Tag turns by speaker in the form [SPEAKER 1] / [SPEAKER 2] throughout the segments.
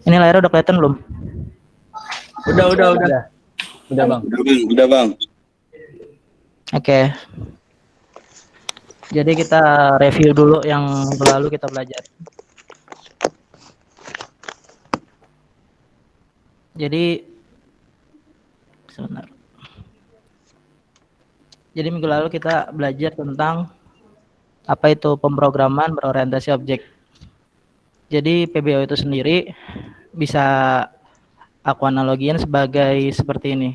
[SPEAKER 1] Ini layarnya udah kelihatan belum?
[SPEAKER 2] Udah, Bang.
[SPEAKER 3] Udah, Bang.
[SPEAKER 1] Oke. Jadi kita review dulu yang lalu kita belajar. Jadi sebentar. Jadi minggu lalu kita belajar tentang apa itu pemrograman berorientasi objek. Jadi PBO itu sendiri bisa aku analogikan sebagai seperti ini.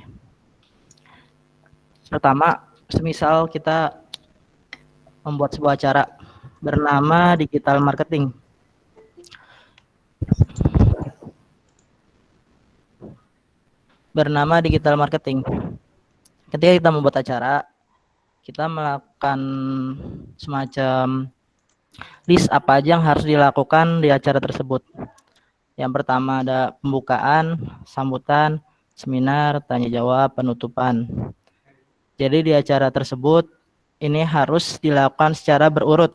[SPEAKER 1] Pertama, semisal kita membuat sebuah acara bernama digital marketing. Ketika kita membuat acara, kita melakukan semacam list apa aja yang harus dilakukan di acara tersebut. Yang pertama ada pembukaan, sambutan, seminar, tanya jawab, penutupan. Jadi di acara tersebut ini harus dilakukan secara berurut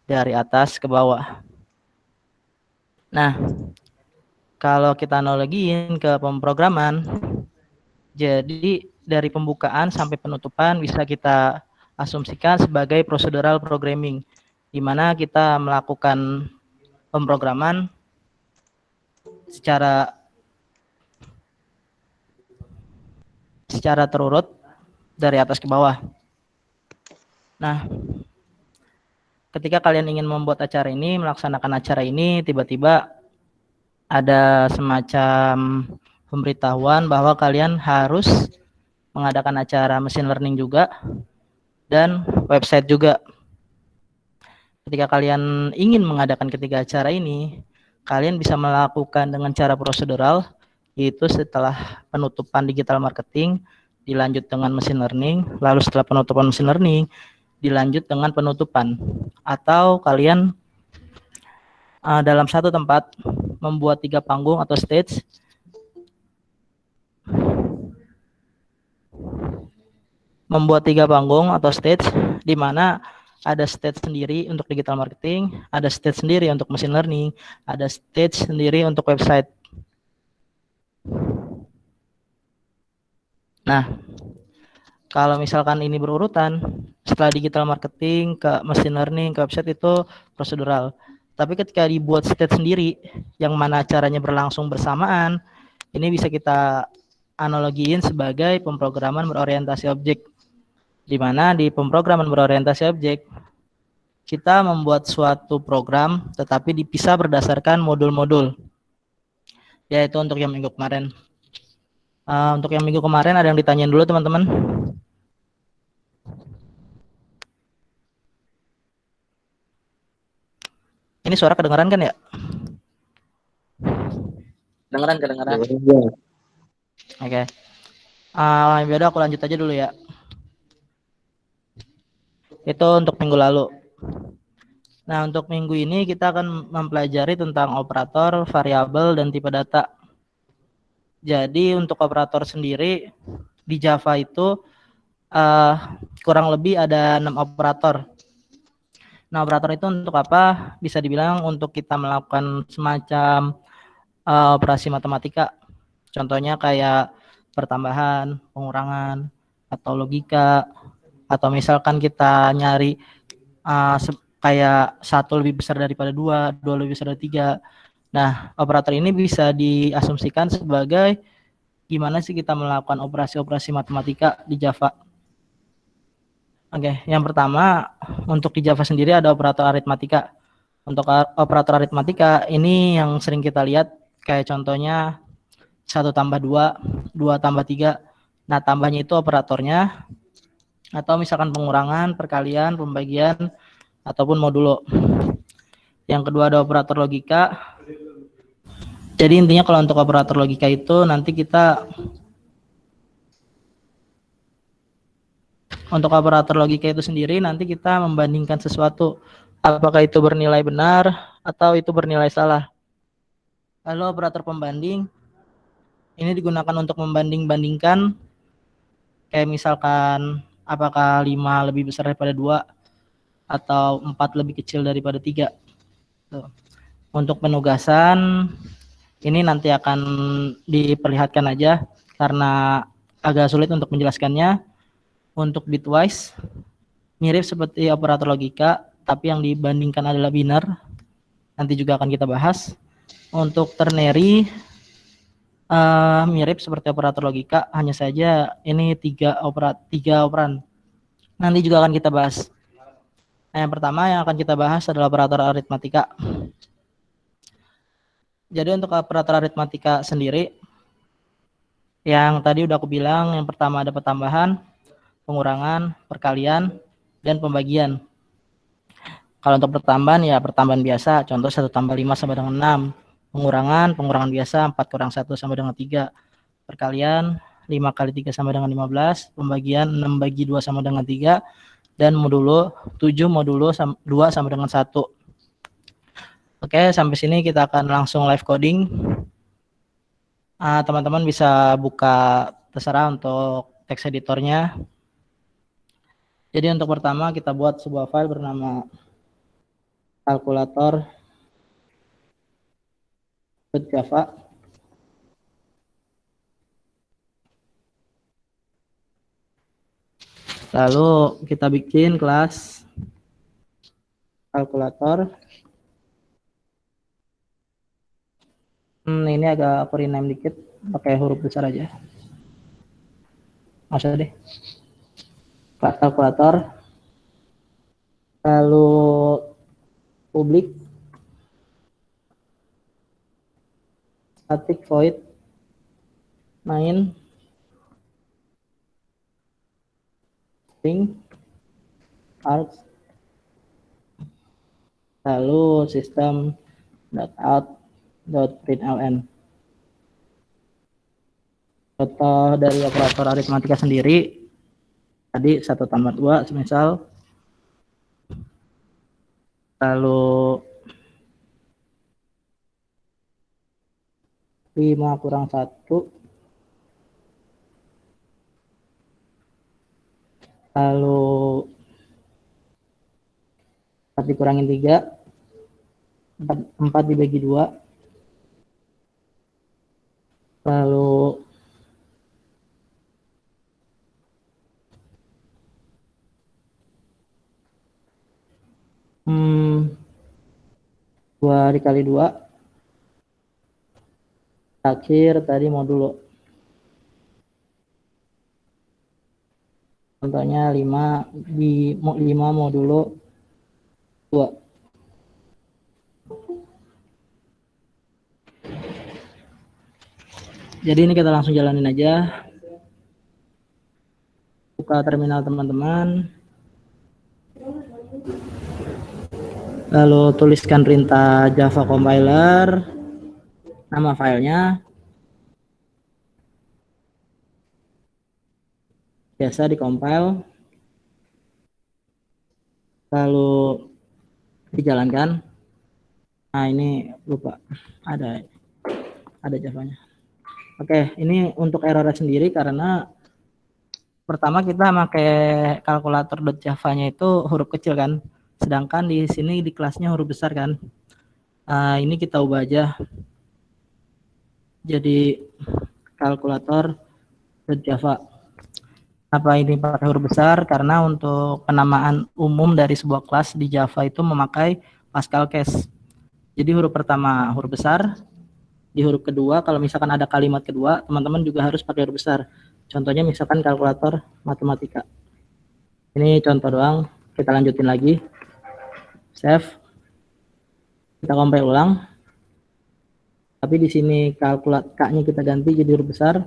[SPEAKER 1] dari atas ke bawah. Nah, kalau kita analogiin ke pemrograman, jadi dari pembukaan sampai penutupan bisa kita asumsikan sebagai procedural programming, di mana kita melakukan pemrograman secara terurut dari atas ke bawah. Nah, ketika kalian ingin membuat acara ini, melaksanakan acara ini, tiba-tiba ada semacam pemberitahuan bahwa kalian harus mengadakan acara machine learning juga dan website juga. Ketika kalian ingin mengadakan ketiga acara ini, kalian bisa melakukan dengan cara prosedural, yaitu setelah penutupan digital marketing dilanjut dengan machine learning, lalu setelah penutupan machine learning dilanjut dengan penutupan, atau kalian dalam satu tempat membuat 3 panggung atau stage di mana ada stage sendiri untuk digital marketing, ada stage sendiri untuk machine learning, ada stage sendiri untuk website. Nah, kalau misalkan ini berurutan, setelah digital marketing ke machine learning ke website itu prosedural. Tapi ketika dibuat stage sendiri, yang mana caranya berlangsung bersamaan, ini bisa kita analogiin sebagai pemrograman berorientasi objek. Di mana di pemrograman berorientasi objek, kita membuat suatu program tetapi dipisah berdasarkan modul-modul. Yaitu untuk yang minggu kemarin. Untuk yang minggu kemarin ada yang ditanyain dulu teman-teman? Ini suara kedengaran kan ya? Kedengaran. Oke. Yaudah aku lanjut aja dulu ya. Itu untuk minggu lalu. Nah, untuk minggu ini kita akan mempelajari tentang operator, variabel, dan tipe data. Jadi untuk operator sendiri di Java itu kurang lebih ada 6 operator. Nah, operator itu untuk apa? Bisa dibilang untuk kita melakukan semacam operasi matematika. Contohnya kayak pertambahan, pengurangan, atau logika, atau misalkan kita nyari kayak 1 lebih besar daripada 2, 2 lebih besar dari 3. Nah, operator ini bisa diasumsikan sebagai gimana sih kita melakukan operasi-operasi matematika di Java. Oke, yang pertama untuk di Java sendiri ada operator aritmatika. Untuk operator aritmatika ini yang sering kita lihat kayak contohnya 1 tambah 2, 2 tambah 3. Nah, tambahnya itu operatornya, atau misalkan pengurangan, perkalian, pembagian, ataupun modulo. Yang kedua ada operator logika. Jadi intinya kalau untuk operator logika itu nanti kita untuk operator logika itu sendiri nanti kita membandingkan sesuatu, apakah itu bernilai benar atau itu bernilai salah. Lalu operator pembanding ini digunakan untuk membanding-bandingkan, kayak misalkan apakah 5 lebih besar daripada 2 atau 4 lebih kecil daripada 3. Tuh. Untuk penugasan Ini nanti akan diperlihatkan aja karena agak sulit untuk menjelaskannya. Untuk bitwise mirip seperti operator logika, tapi yang dibandingkan adalah biner. Nanti juga akan kita bahas. Untuk ternary mirip seperti operator logika, hanya saja ini tiga operan. Nanti juga akan kita bahas. Nah, yang pertama yang akan kita bahas adalah operator aritmatika. Jadi untuk operator aritmatika sendiri, yang tadi udah aku bilang, yang pertama ada pertambahan, pengurangan, perkalian, dan pembagian. Kalau untuk pertambahan ya pertambahan biasa, contoh 1 tambah 5 sama dengan 6. Pengurangan biasa 4 kurang 1 sama dengan 3. Perkalian 5 kali 3 sama dengan 15. Pembagian 6 bagi 2 sama dengan 3. Dan modulo 7 modulo 2 sama dengan 1. Oke, sampai sini kita akan langsung live coding. Teman-teman bisa buka terserah untuk text editornya. Jadi untuk pertama kita buat sebuah file bernama kalkulator.java. Lalu kita bikin kelas kalkulator. Ini agak aku rename dikit, pakai huruf besar aja. Maksudnya deh. Kelas kalkulator. Lalu public static void main string args, lalu system out.println. Contoh dari operator aritmatika sendiri tadi 1 tambah 2 semisal, lalu 5 kurang 1, lalu 4 dikurangin 3, 4 dibagi 2, lalu 2 dikali 2, terakhir tadi modulo. Contohnya 5 modulo 2. Jadi ini kita langsung jalanin aja. Buka terminal teman-teman. Lalu tuliskan perintah Java compiler. Nama filenya. Biasa di-compile. Lalu dijalankan. Nah, ini lupa. Ada Javanya. Oke, ini untuk errornya sendiri karena pertama kita pakai kalkulator.java-nya itu huruf kecil kan, sedangkan di sini di kelasnya huruf besar kan. Ini kita ubah aja jadi kalkulator.java. Apa ini pakai huruf besar? Karena untuk penamaan umum dari sebuah kelas di Java itu memakai Pascal case. Jadi huruf pertama huruf besar, di huruf kedua kalau misalkan ada kalimat kedua, teman-teman juga harus pakai huruf besar. Contohnya misalkan kalkulator matematika. Ini contoh doang, kita lanjutin lagi. Save. Kita compile ulang. Tapi di sini K-nya kita ganti jadi huruf besar.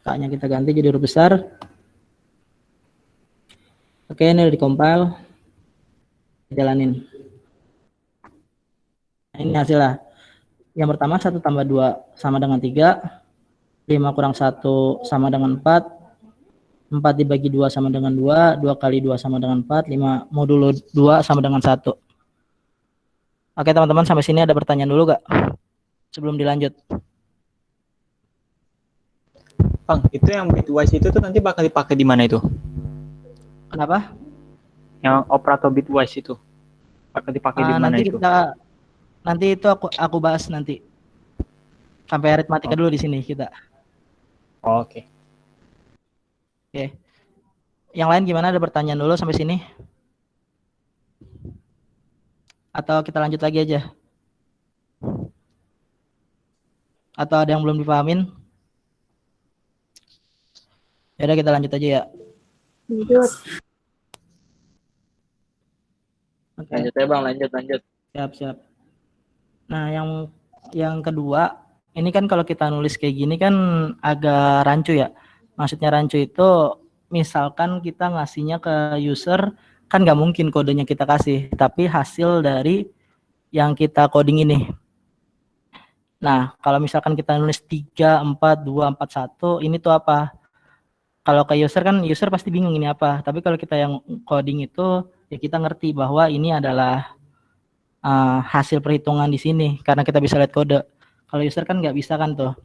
[SPEAKER 1] K-nya kita ganti jadi huruf besar. Oke, ini udah di-compile. Jalanin. Nah, ini hasilnya. Yang pertama 1 tambah 2 sama dengan 3. 5 kurang 1 sama dengan 4. 4 dibagi 2 sama dengan 2. 2 kali 2 sama dengan 4. 5 modulo 2 sama dengan 1. Oke teman-teman, sampai sini ada pertanyaan dulu gak? Sebelum dilanjut.
[SPEAKER 2] Bang, itu yang bitwise itu tuh nanti bakal dipakai di mana itu?
[SPEAKER 1] Kenapa?
[SPEAKER 2] Yang operator bitwise itu. Akan dipakai di mana
[SPEAKER 1] Nanti
[SPEAKER 2] itu?
[SPEAKER 1] nanti itu aku bahas nanti. Sampai aritmatika dulu di sini kita.
[SPEAKER 2] Oke.
[SPEAKER 1] Oke. Yang lain gimana? Ada pertanyaan dulu sampai sini? Atau kita lanjut lagi aja? Atau ada yang belum dipahamin? Ya udah kita lanjut aja ya.
[SPEAKER 3] Lanjut.
[SPEAKER 1] Oke.
[SPEAKER 2] Lanjut ya Bang, lanjut.
[SPEAKER 1] Siap. Nah, yang kedua, ini kan kalau kita nulis kayak gini kan agak rancu ya. Maksudnya rancu itu misalkan kita ngasihnya ke user, kan nggak mungkin kodenya kita kasih, tapi hasil dari yang kita coding ini. Nah, kalau misalkan kita nulis 3, 4, 2, 4, 1, ini tuh apa? Kalau ke user kan, user pasti bingung ini apa. Tapi kalau kita yang coding itu, ya kita ngerti bahwa ini adalah hasil perhitungan di sini karena kita bisa lihat kode. Kalau user kan nggak bisa kan tuh.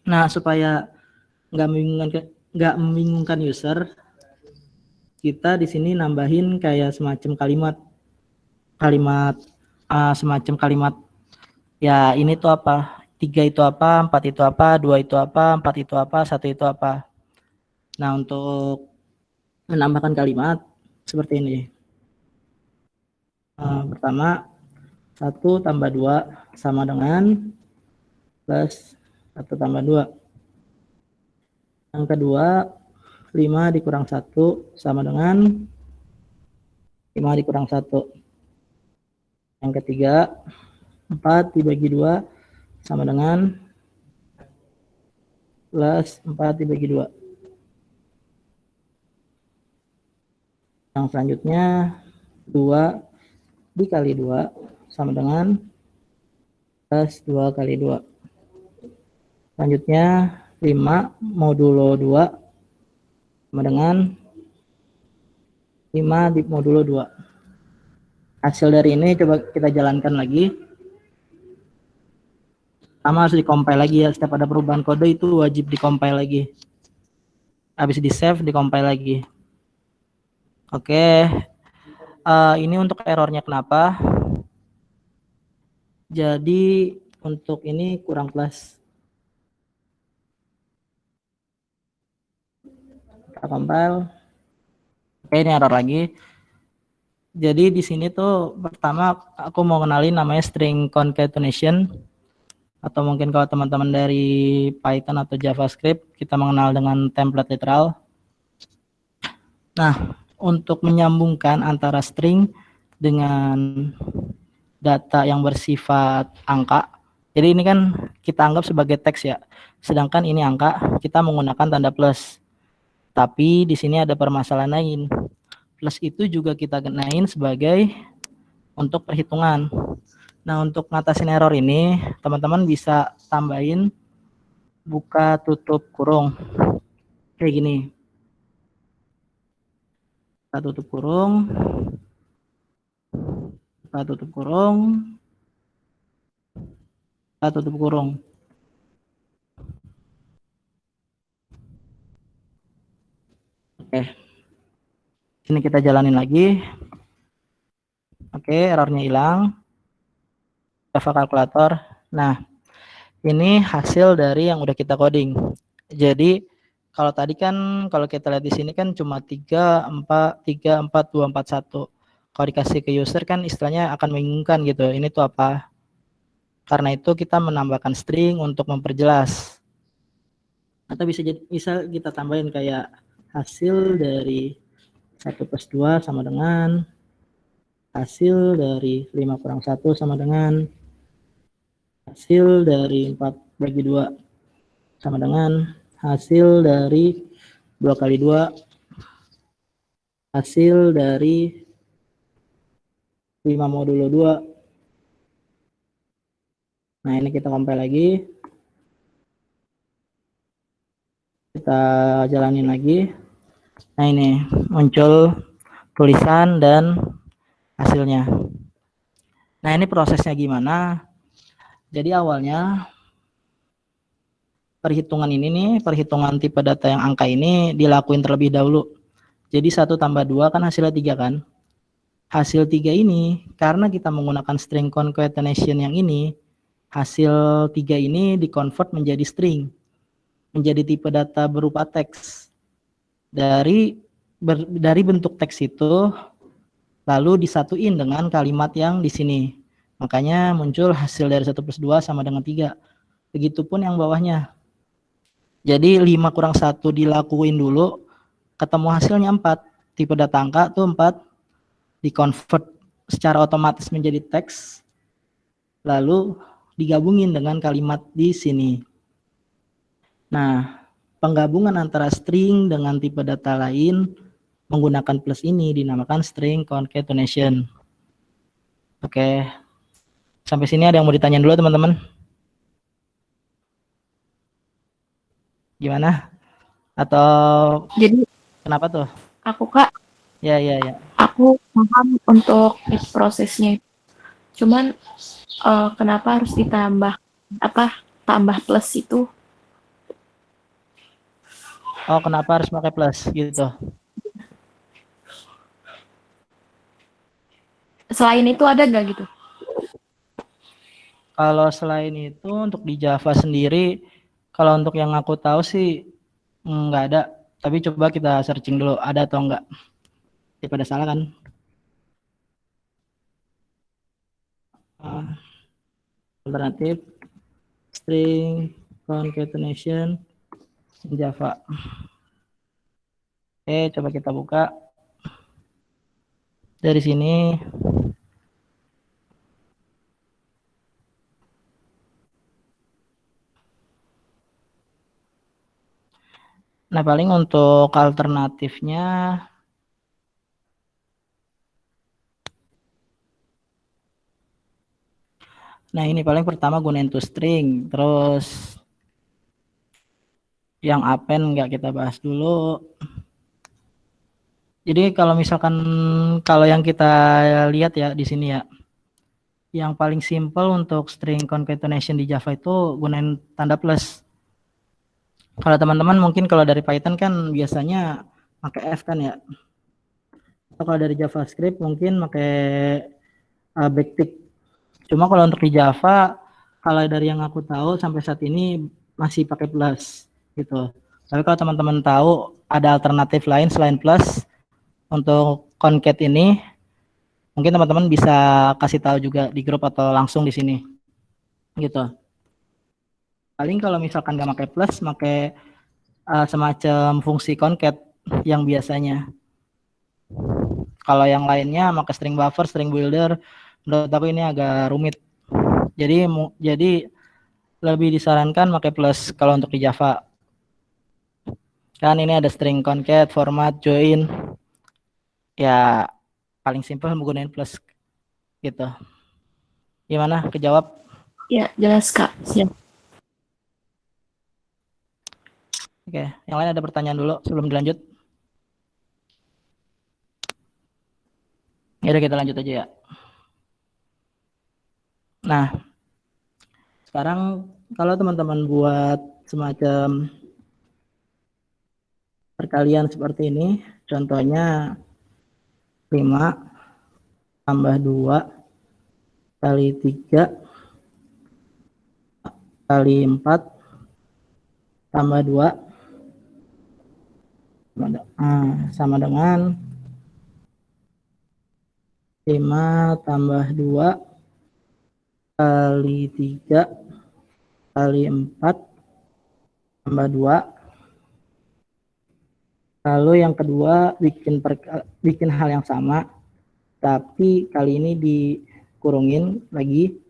[SPEAKER 1] Nah, supaya nggak membingungkan user, kita di sini nambahin kayak semacam kalimat semacam kalimat ya ini tuh apa, 3 itu apa, 4 itu apa, 2 itu apa, 4 itu apa, 1 itu apa. Nah, untuk menambahkan kalimat seperti ini. Pertama, 1 tambah 2 sama dengan plus 1 tambah 2. Yang kedua, 5 dikurang 1 sama dengan 5 dikurang 1. Yang ketiga, 4 dibagi 2 sama dengan plus 4 dibagi 2. Yang selanjutnya, 2 dikali 2 sama dengan plus 2 kali 2. Selanjutnya, 5 modulo 2 sama dengan 5 di modulo 2. Hasil dari ini coba kita jalankan lagi. Sama harus di-compile lagi ya. Setiap ada perubahan kode itu wajib di-compile lagi. Habis di-save, di-compile lagi. Oke. Ini untuk errornya kenapa? Jadi untuk ini kurang plus. Kita compile. Oke, ini error lagi. Jadi di sini tuh pertama aku mau kenalin namanya string concatenation, atau mungkin kalau teman-teman dari Python atau JavaScript kita mengenal dengan template literal. Nah, untuk menyambungkan antara string dengan data yang bersifat angka, jadi ini kan kita anggap sebagai teks ya, sedangkan ini angka, kita menggunakan tanda plus. Tapi di sini ada permasalahan lain. Plus itu juga kita gunain sebagai untuk perhitungan. Nah, untuk ngatasin error ini, teman-teman bisa tambahin buka tutup kurung. Kayak gini. Buka tutup kurung. Buka tutup kurung. Buka tutup kurung. Oke. Sini kita jalanin lagi. Oke, errornya hilang. Java kalkulator. Nah, ini hasil dari yang udah kita coding. Jadi kalau tadi kan kalau kita lihat di sini kan cuma 3 4 2 4 1. Kalau dikasih ke user kan istilahnya akan membingungkan gitu. Ini tuh apa? Karena itu kita menambahkan string untuk memperjelas. Atau bisa kita tambahin kayak hasil dari 1 plus 2 sama dengan hasil dari 5 kurang 1 sama dengan hasil dari 4 bagi 2 sama dengan hasil dari 2 kali 2 hasil dari 5 modulo 2. Nah, ini kita compile lagi. Kita jalanin lagi. Nah, ini muncul tulisan dan hasilnya. Nah, ini prosesnya gimana? Jadi awalnya perhitungan ini nih, perhitungan tipe data yang angka ini dilakuin terlebih dahulu. Jadi 1 tambah 2 kan hasilnya 3 kan? hasil 3 ini, karena kita menggunakan string concatenation yang ini, hasil 3 ini dikonvert menjadi string, menjadi tipe data berupa teks. Dari bentuk teks itu lalu disatuin dengan kalimat yang di sini. Makanya muncul hasil dari 1 plus 2 sama dengan 3. Begitupun yang bawahnya. Jadi 5 kurang 1 dilakuin dulu, ketemu hasilnya 4. Tipe data angka tuh 4, dikonvert secara otomatis menjadi teks, lalu digabungin dengan kalimat di sini. Nah, penggabungan antara string dengan tipe data lain menggunakan plus ini dinamakan string concatenation. Oke, sampai sini ada yang mau ditanyain dulu teman-teman? Gimana? Atau
[SPEAKER 3] Jadi
[SPEAKER 1] kenapa tuh?
[SPEAKER 3] aku Kak,
[SPEAKER 1] Ya.
[SPEAKER 3] aku paham untuk prosesnya. Cuman kenapa harus ditambah tambah plus itu?
[SPEAKER 1] Oh, kenapa harus pakai plus gitu?
[SPEAKER 3] Selain itu ada nggak gitu?
[SPEAKER 1] Kalau selain itu untuk di Java sendiri, kalau untuk yang aku tahu sih nggak ada. Tapi coba kita searching dulu ada atau enggak. Daripada salah kan. Alternatif string concatenation in Java. Oke, coba kita buka. Dari sini nah paling untuk alternatifnya nah ini paling pertama gunain toString, terus yang append nggak kita bahas dulu. Jadi kalau misalkan kalau yang kita lihat ya di sini ya, yang paling simple untuk string concatenation di Java itu gunain tanda plus. Kalau teman-teman mungkin kalau dari Python kan biasanya pakai F kan ya. Atau kalau dari JavaScript mungkin pakai backtick. Cuma kalau untuk di Java, kalau dari yang aku tahu sampai saat ini masih pakai plus gitu. Tapi kalau teman-teman tahu ada alternatif lain selain plus untuk concat ini, mungkin teman-teman bisa kasih tahu juga di grup atau langsung di sini gitu. Paling kalau misalkan nggak pakai plus, pakai semacam fungsi concat yang biasanya. Kalau yang lainnya pakai string buffer, string builder, menurut aku ini agak rumit. Jadi lebih disarankan pakai plus kalau untuk di Java. Kan ini ada string concat, format, join. Ya paling simpel menggunakan plus gitu. Gimana? Kejawab?
[SPEAKER 3] Ya, jelas Kak. Siap.
[SPEAKER 1] Oke, yang lain ada pertanyaan dulu sebelum dilanjut? Ya udah kita lanjut aja ya. Nah, sekarang kalau teman-teman buat semacam perkalian seperti ini, contohnya 5 tambah 2 kali 3 kali 4 tambah 2 sama dengan 5 tambah 2 kali 3 kali 4 tambah 2. Lalu yang kedua bikin hal yang sama, tapi kali ini dikurungin lagi.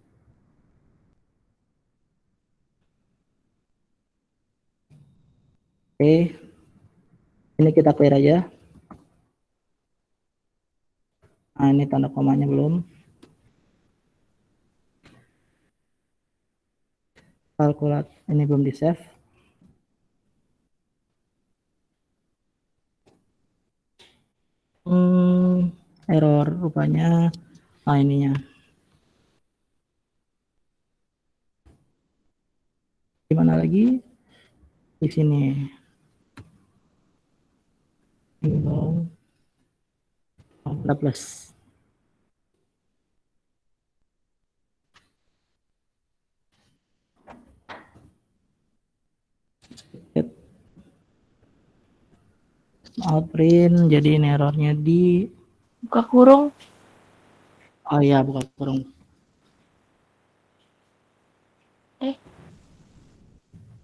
[SPEAKER 1] Oke, ini kita clear aja. Nah, ini tanda komanya belum. Kalkulat ini belum di save. Error rupanya. Nah, ininya. Gimana lagi? Di sini. Ini dong. Ada plus. Outprint, jadi ini errornya di
[SPEAKER 3] Buka kurung.
[SPEAKER 1] oh iya buka kurung.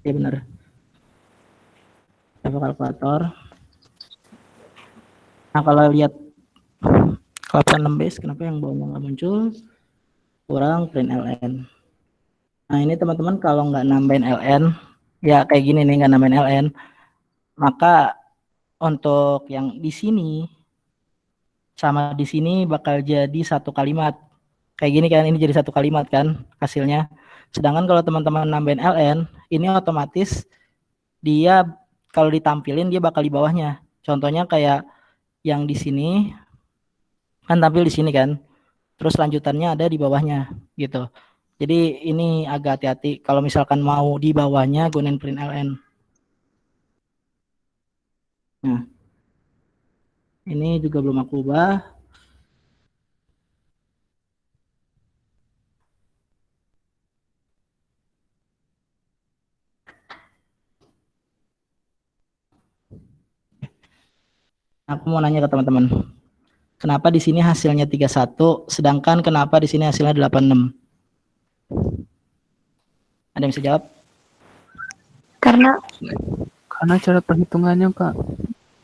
[SPEAKER 1] Ya benar. Coba kalkulator. Nah kalau lihat kalkulator 6 base, kenapa yang bawahnya nggak muncul? Kurang print ln. Nah ini teman-teman kalau nggak nambahin ln, ya kayak gini nih nggak nambahin ln, maka untuk yang di sini sama di sini bakal jadi satu kalimat. Kayak gini kan, ini jadi satu kalimat kan hasilnya. Sedangkan kalau teman-teman nambahin ln, ini otomatis dia kalau ditampilin dia bakal di bawahnya. Contohnya kayak yang di sini kan tampil di sini kan. Terus lanjutannya ada di bawahnya gitu. Jadi ini agak hati-hati kalau misalkan mau di bawahnya gunain print ln. Nah, ini juga belum aku ubah. Aku mau nanya ke teman-teman. Kenapa di sini hasilnya 31 sedangkan kenapa di sini hasilnya 86? Ada yang bisa jawab?
[SPEAKER 3] Karena
[SPEAKER 4] Karena cara perhitungannya, Pak.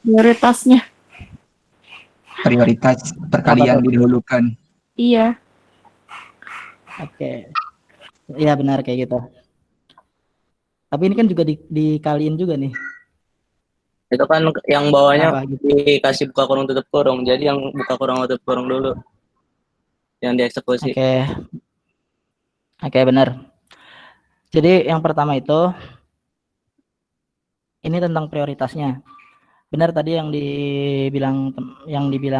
[SPEAKER 3] prioritasnya.
[SPEAKER 5] Prioritas perkalian didahulukan.
[SPEAKER 3] Iya.
[SPEAKER 1] Oke. Iya benar kayak gitu. Tapi ini kan juga dikaliin juga nih.
[SPEAKER 6] Itu kan yang bawahnya
[SPEAKER 1] Apa gitu?
[SPEAKER 6] dikasih buka kurung tutup kurung. Jadi yang buka kurung tutup kurung dulu yang dieksekusi.
[SPEAKER 1] Oke, benar. Jadi yang pertama itu ini tentang prioritasnya. Benar tadi yang dibilang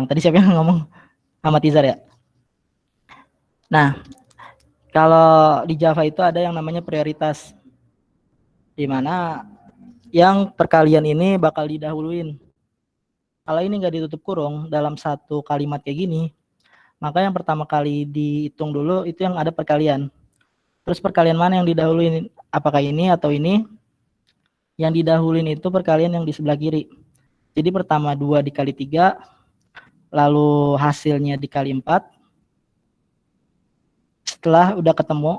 [SPEAKER 1] tadi siapa yang ngomong? Ahmad Izar ya. Nah, kalau di Java itu ada yang namanya prioritas, di mana yang perkalian ini bakal didahuluin. Kalau ini nggak ditutup kurung dalam satu kalimat kayak gini, maka yang pertama kali dihitung dulu itu yang ada perkalian. Terus perkalian mana yang didahuluin? Apakah ini atau ini? Yang didahuluin itu perkalian yang di sebelah kiri. Jadi pertama 2 dikali 3, lalu hasilnya dikali 4. Setelah udah ketemu,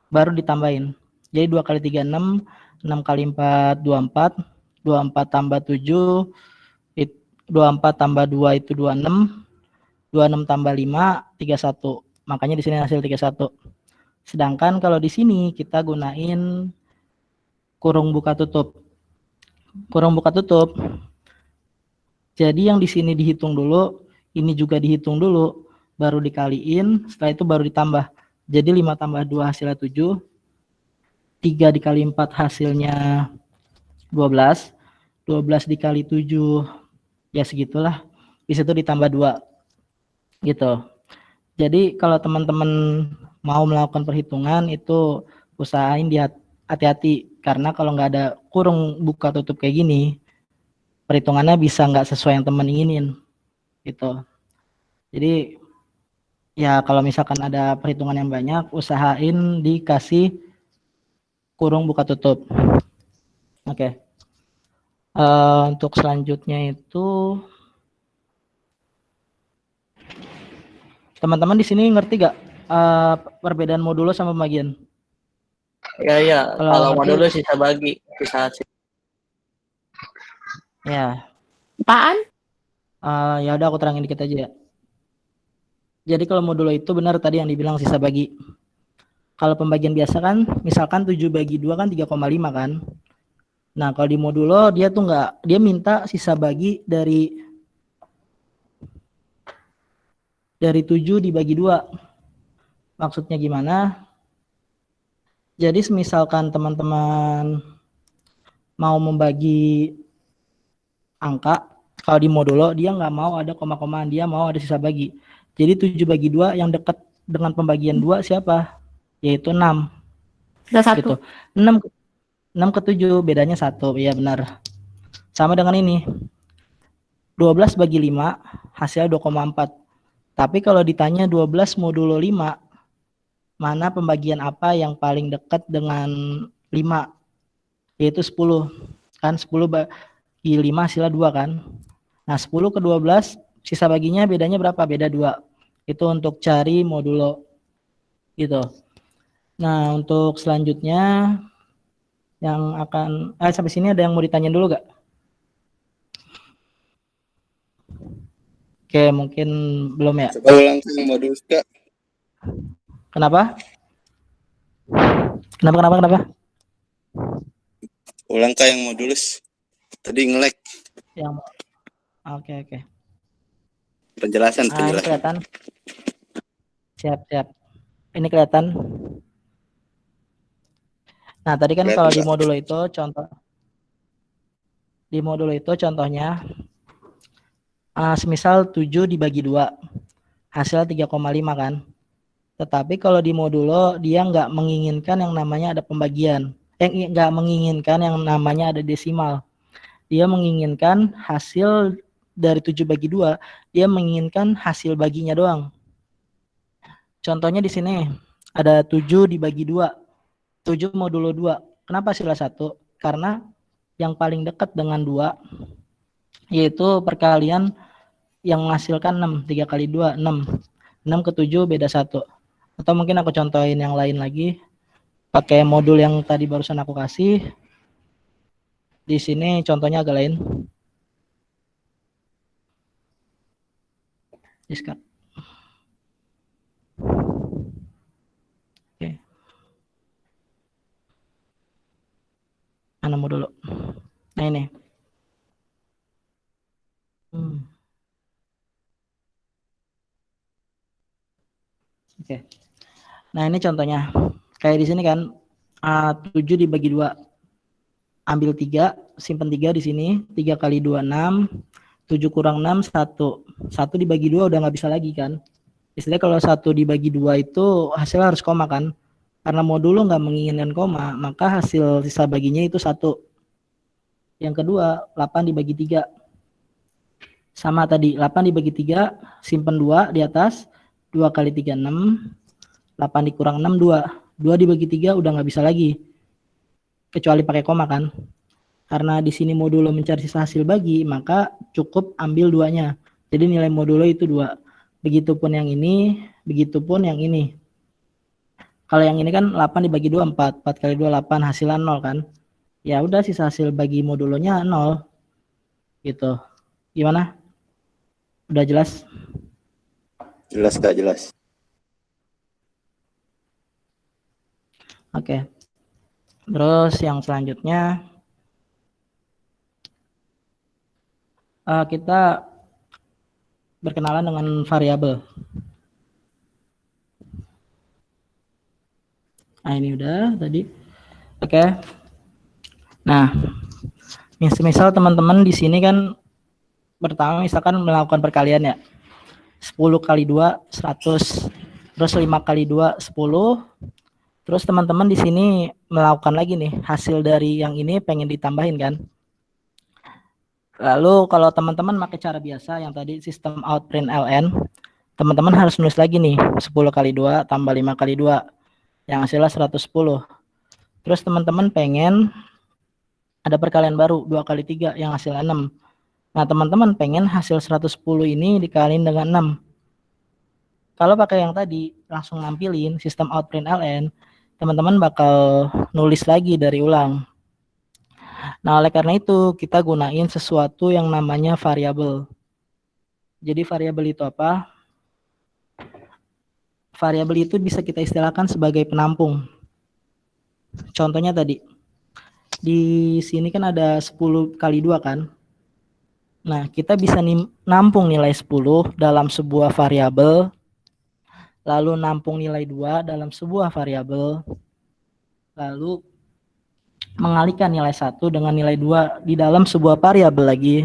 [SPEAKER 1] baru ditambahin. Jadi 2 kali 3, 6. 6 kali 4, 24. 24 tambah 7, 24 tambah 2 itu 26. 26 tambah 5, 31. Makanya di sini hasil 31. Sedangkan kalau di sini kita gunain kurung buka tutup. Kurung buka tutup. Jadi yang di sini dihitung dulu, ini juga dihitung dulu, baru dikaliin, setelah itu baru ditambah. Jadi 5 tambah 2 hasilnya 7. 3 dikali 4 hasilnya 12. 12 dikali 7 ya segitulah. Di situ ditambah 2. Gitu. Jadi kalau teman-teman mau melakukan perhitungan itu usahain hati-hati, karena kalau nggak ada kurung buka tutup kayak gini, perhitungannya bisa nggak sesuai yang teman inginin gitu. Jadi ya kalau misalkan ada perhitungan yang banyak, usahain dikasih kurung buka tutup. Oke. Untuk selanjutnya itu teman-teman di sini ngerti gak perbedaan modulo sama pembagian?
[SPEAKER 6] Ya. Kalau
[SPEAKER 1] ngerti,
[SPEAKER 6] modulo sisa bagi, sisa hasil.
[SPEAKER 1] Ya.
[SPEAKER 3] Apaan?
[SPEAKER 1] Ya udah aku terangin dikit aja ya. Jadi kalau modulo itu benar tadi yang dibilang sisa bagi. Kalau pembagian biasa kan, misalkan 7 bagi 2 kan 3,5 kan. Nah kalau di modulo dia tuh nggak, dia minta sisa bagi dari 7 dibagi 2. Maksudnya gimana? Jadi misalkan teman-teman mau membagi angka, kalau di modulo dia nggak mau ada koma-komaan, dia mau ada sisa bagi. Jadi 7 bagi 2 yang dekat dengan pembagian 2 siapa? Yaitu 6.
[SPEAKER 3] Sisa 1.
[SPEAKER 1] Gitu. 6 ke 7 bedanya 1. Iya benar. Sama dengan ini. 12 bagi 5 hasilnya 2,4. Tapi kalau ditanya 12 modulo 5, mana pembagian apa yang paling dekat dengan 5? Yaitu 10. Kan 10 bagi 5 hasilnya 2 kan. Nah, 10 ke 12 sisa baginya bedanya berapa? Beda 2. Itu untuk cari modulo gitu. Nah, untuk selanjutnya yang akan sampai sini ada yang mau ditanya dulu gak? Oke, mungkin belum ya.
[SPEAKER 7] Coba ulang Kang modulus Kak.
[SPEAKER 1] Kenapa? Kenapa?
[SPEAKER 7] Ulang Kak yang modulus. Tadi nge-lag.
[SPEAKER 1] Yang Oke.
[SPEAKER 7] Penjelasan.
[SPEAKER 1] Ini kelihatan. Siap. Ini kelihatan. Nah, tadi kan
[SPEAKER 7] Kelihatan,
[SPEAKER 1] kalau di
[SPEAKER 7] Kak.
[SPEAKER 1] modulo itu contohnya semisal 7 dibagi 2 hasil 3,5 kan. Tetapi kalau di modulo dia nggak menginginkan yang namanya ada pembagian. Nggak menginginkan yang namanya ada desimal. Dia menginginkan hasil dari 7 bagi 2, dia menginginkan hasil baginya doang. Contohnya di sini ada 7 dibagi 2. 7 modulo 2. Kenapa hasilnya 1? Karena yang paling dekat dengan 2 yaitu perkalian yang menghasilkan 6. 3 kali 2, 6. 6 ke 7 beda 1. Atau mungkin aku contohin yang lain lagi. Pakai modul yang tadi barusan aku kasih. Di sini contohnya agak lain. Discard. Oke. Mana mau dulu? Nah ini. Oke. Nah ini contohnya. Kayak di sini kan 7 dibagi 2. Ambil 3, simpan 3 di sini. 3 kali 2, 6. 7 kurang 6, 1. 1 dibagi 2 udah nggak bisa lagi kan. Istilahnya kalau 1 dibagi 2 itu hasilnya harus koma kan. Karena modulo nggak menginginkan koma, maka hasil sisa baginya itu 1. Yang kedua, 8 dibagi 3. Sama tadi, 8 dibagi 3, simpan 2 di atas. 2 kali 3, 6. 8 dikurang 6, 2. 2 dibagi 3 udah nggak bisa lagi. Kecuali pakai koma kan. Karena di sini modulo mencari sisa hasil bagi, maka cukup ambil 2-nya. Jadi nilai modulo itu 2. Begitupun yang ini, begitupun yang ini. Kalau yang ini kan 8 dibagi 2, 4. 4 kali 2, 8. Hasilnya 0 kan. Ya udah sisa hasil bagi modulonya 0. Gitu. Gimana? Udah jelas?
[SPEAKER 7] Jelas Kak, jelas.
[SPEAKER 1] Oke. Terus yang selanjutnya kita berkenalan dengan variabel. Nah ini udah tadi. Oke. Nah, misal teman-teman di sini kan pertama misalkan melakukan perkalian ya. 10 kali 2 100. Terus 5 kali 2 10. Terus teman-teman di sini melakukan lagi nih hasil dari yang ini pengen ditambahin kan. Lalu kalau teman-teman pakai cara biasa yang tadi sistem out print ln, teman-teman harus nulis lagi nih 10 kali 2 tambah 5 kali 2 yang hasilnya 110. Terus teman-teman pengen ada perkalian baru 2 kali 3 yang hasilnya 6. Nah teman-teman pengen hasil 110 ini dikaliin dengan 6. Kalau pakai yang tadi langsung nampilin sistem out print ln, teman-teman bakal nulis lagi dari ulang. Nah, oleh karena itu kita gunain sesuatu yang namanya variabel. Jadi variabel itu apa? Variabel itu bisa kita istilahkan sebagai penampung. Contohnya tadi. Di sini kan ada 10 kali 2 kan? Nah, kita bisa nampung nilai 10 dalam sebuah variabel, lalu nampung nilai 2 dalam sebuah variabel, lalu mengalihkan nilai 1 dengan nilai 2 di dalam sebuah variabel lagi.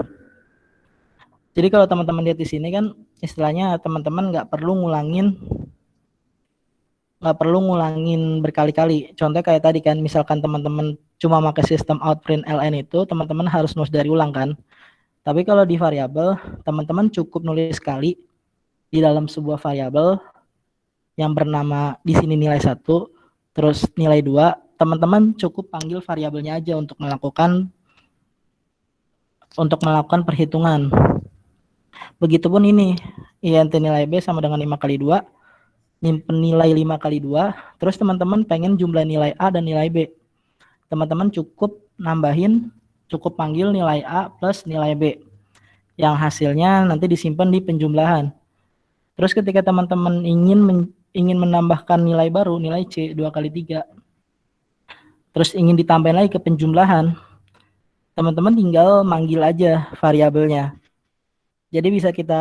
[SPEAKER 1] Jadi kalau teman-teman lihat di sini kan istilahnya teman-teman nggak perlu ngulangin berkali-kali. Contohnya kayak tadi kan, misalkan teman-teman cuma pakai sistem out print ln itu, teman-teman harus nulis dari ulang kan. Tapi kalau di variabel, teman-teman cukup nulis sekali di dalam sebuah variabel yang bernama di sini nilai 1, terus nilai 2, teman-teman cukup panggil variabelnya aja untuk melakukan perhitungan. Begitupun ini, INT nilai B sama dengan 5 kali 2, nyimpen nilai 5 kali 2, terus teman-teman pengen jumlah nilai A dan nilai B. Teman-teman cukup panggil nilai A plus nilai B, yang hasilnya nanti disimpan di penjumlahan. Terus ketika teman-teman ingin menambahkan nilai baru, nilai C 2 kali 3, terus ingin ditambahin lagi ke penjumlahan, teman-teman tinggal manggil aja variabelnya. Jadi bisa kita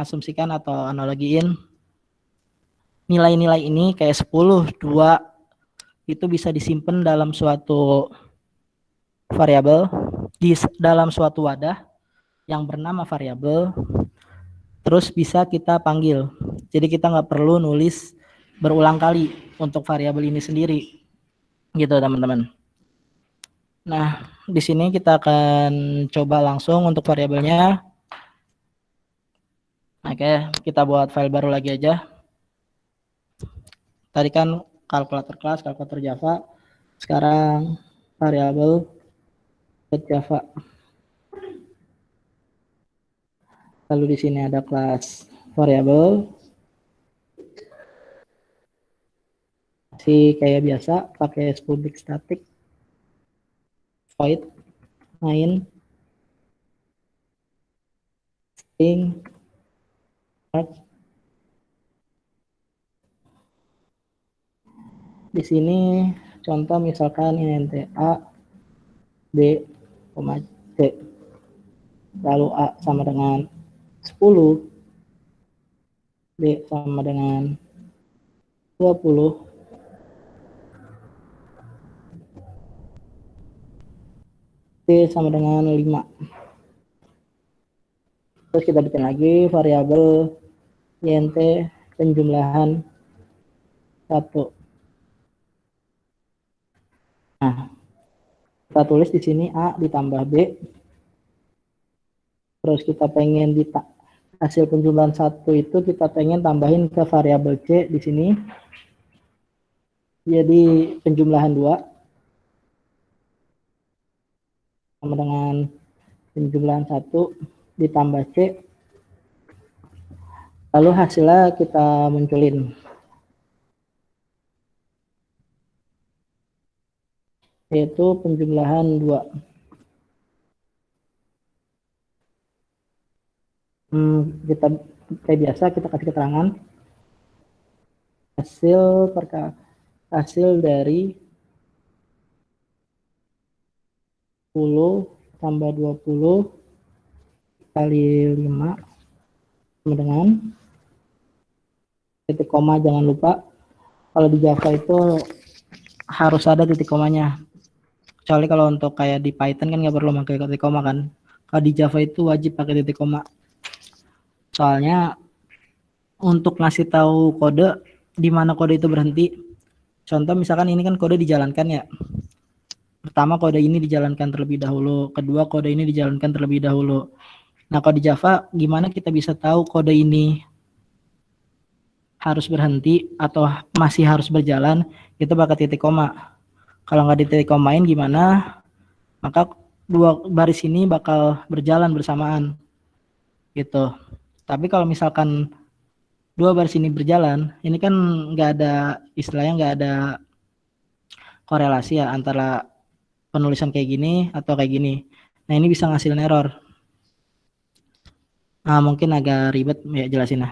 [SPEAKER 1] asumsikan atau analogiin nilai-nilai ini kayak 10, 2 itu bisa disimpan dalam suatu variabel di dalam suatu wadah yang bernama variabel, terus bisa kita panggil. Jadi kita nggak perlu nulis berulang kali untuk variabel ini sendiri, gitu teman-teman. Nah, di sini kita akan coba langsung untuk variabelnya. Oke, kita buat file baru lagi aja. Tadi kan kalkulator kelas, kalkulator Java. Sekarang variabel Java. Lalu di sini ada kelas variabel. Masih kayak biasa pakai public static void main string di sini contoh misalkan int A B, C, lalu A sama dengan 10, B sama dengan 20, C sama dengan 5. Terus kita bikin lagi variabel int penjumlahan 1. Nah, kita tulis di sini A ditambah B. Terus kita pengen hasil penjumlahan 1 itu kita pengen tambahin ke variabel C di sini. Jadi penjumlahan 2 sama dengan penjumlahan 1 ditambah C. Lalu hasilnya kita munculin. Yaitu penjumlahan 2. Kita kayak biasa kita kasih keterangan hasil dari 10 tambah 20 kali 5 sama dengan titik koma. Jangan lupa kalau di Java itu harus ada titik komanya. Kecuali kalau untuk kayak di Python kan nggak perlu pakai titik koma kan. Kalau di Java itu wajib pakai titik koma. Soalnya untuk ngasih tahu kode di mana kode itu berhenti. Contoh misalkan ini kan kode dijalankan ya. Pertama kode ini dijalankan terlebih dahulu, kedua kode ini dijalankan terlebih dahulu. Nah, kalau di Java gimana kita bisa tahu kode ini harus berhenti atau masih harus berjalan? Itu pakai titik koma. Kalau nggak di titik komain gimana? Maka dua baris ini bakal berjalan bersamaan. Gitu. Tapi kalau misalkan dua baris ini berjalan, ini kan nggak ada istilahnya, nggak ada korelasi ya antara penulisan kayak gini atau kayak gini. Nah, ini bisa ngasilin error. Nah, mungkin agak ribet ya jelasin.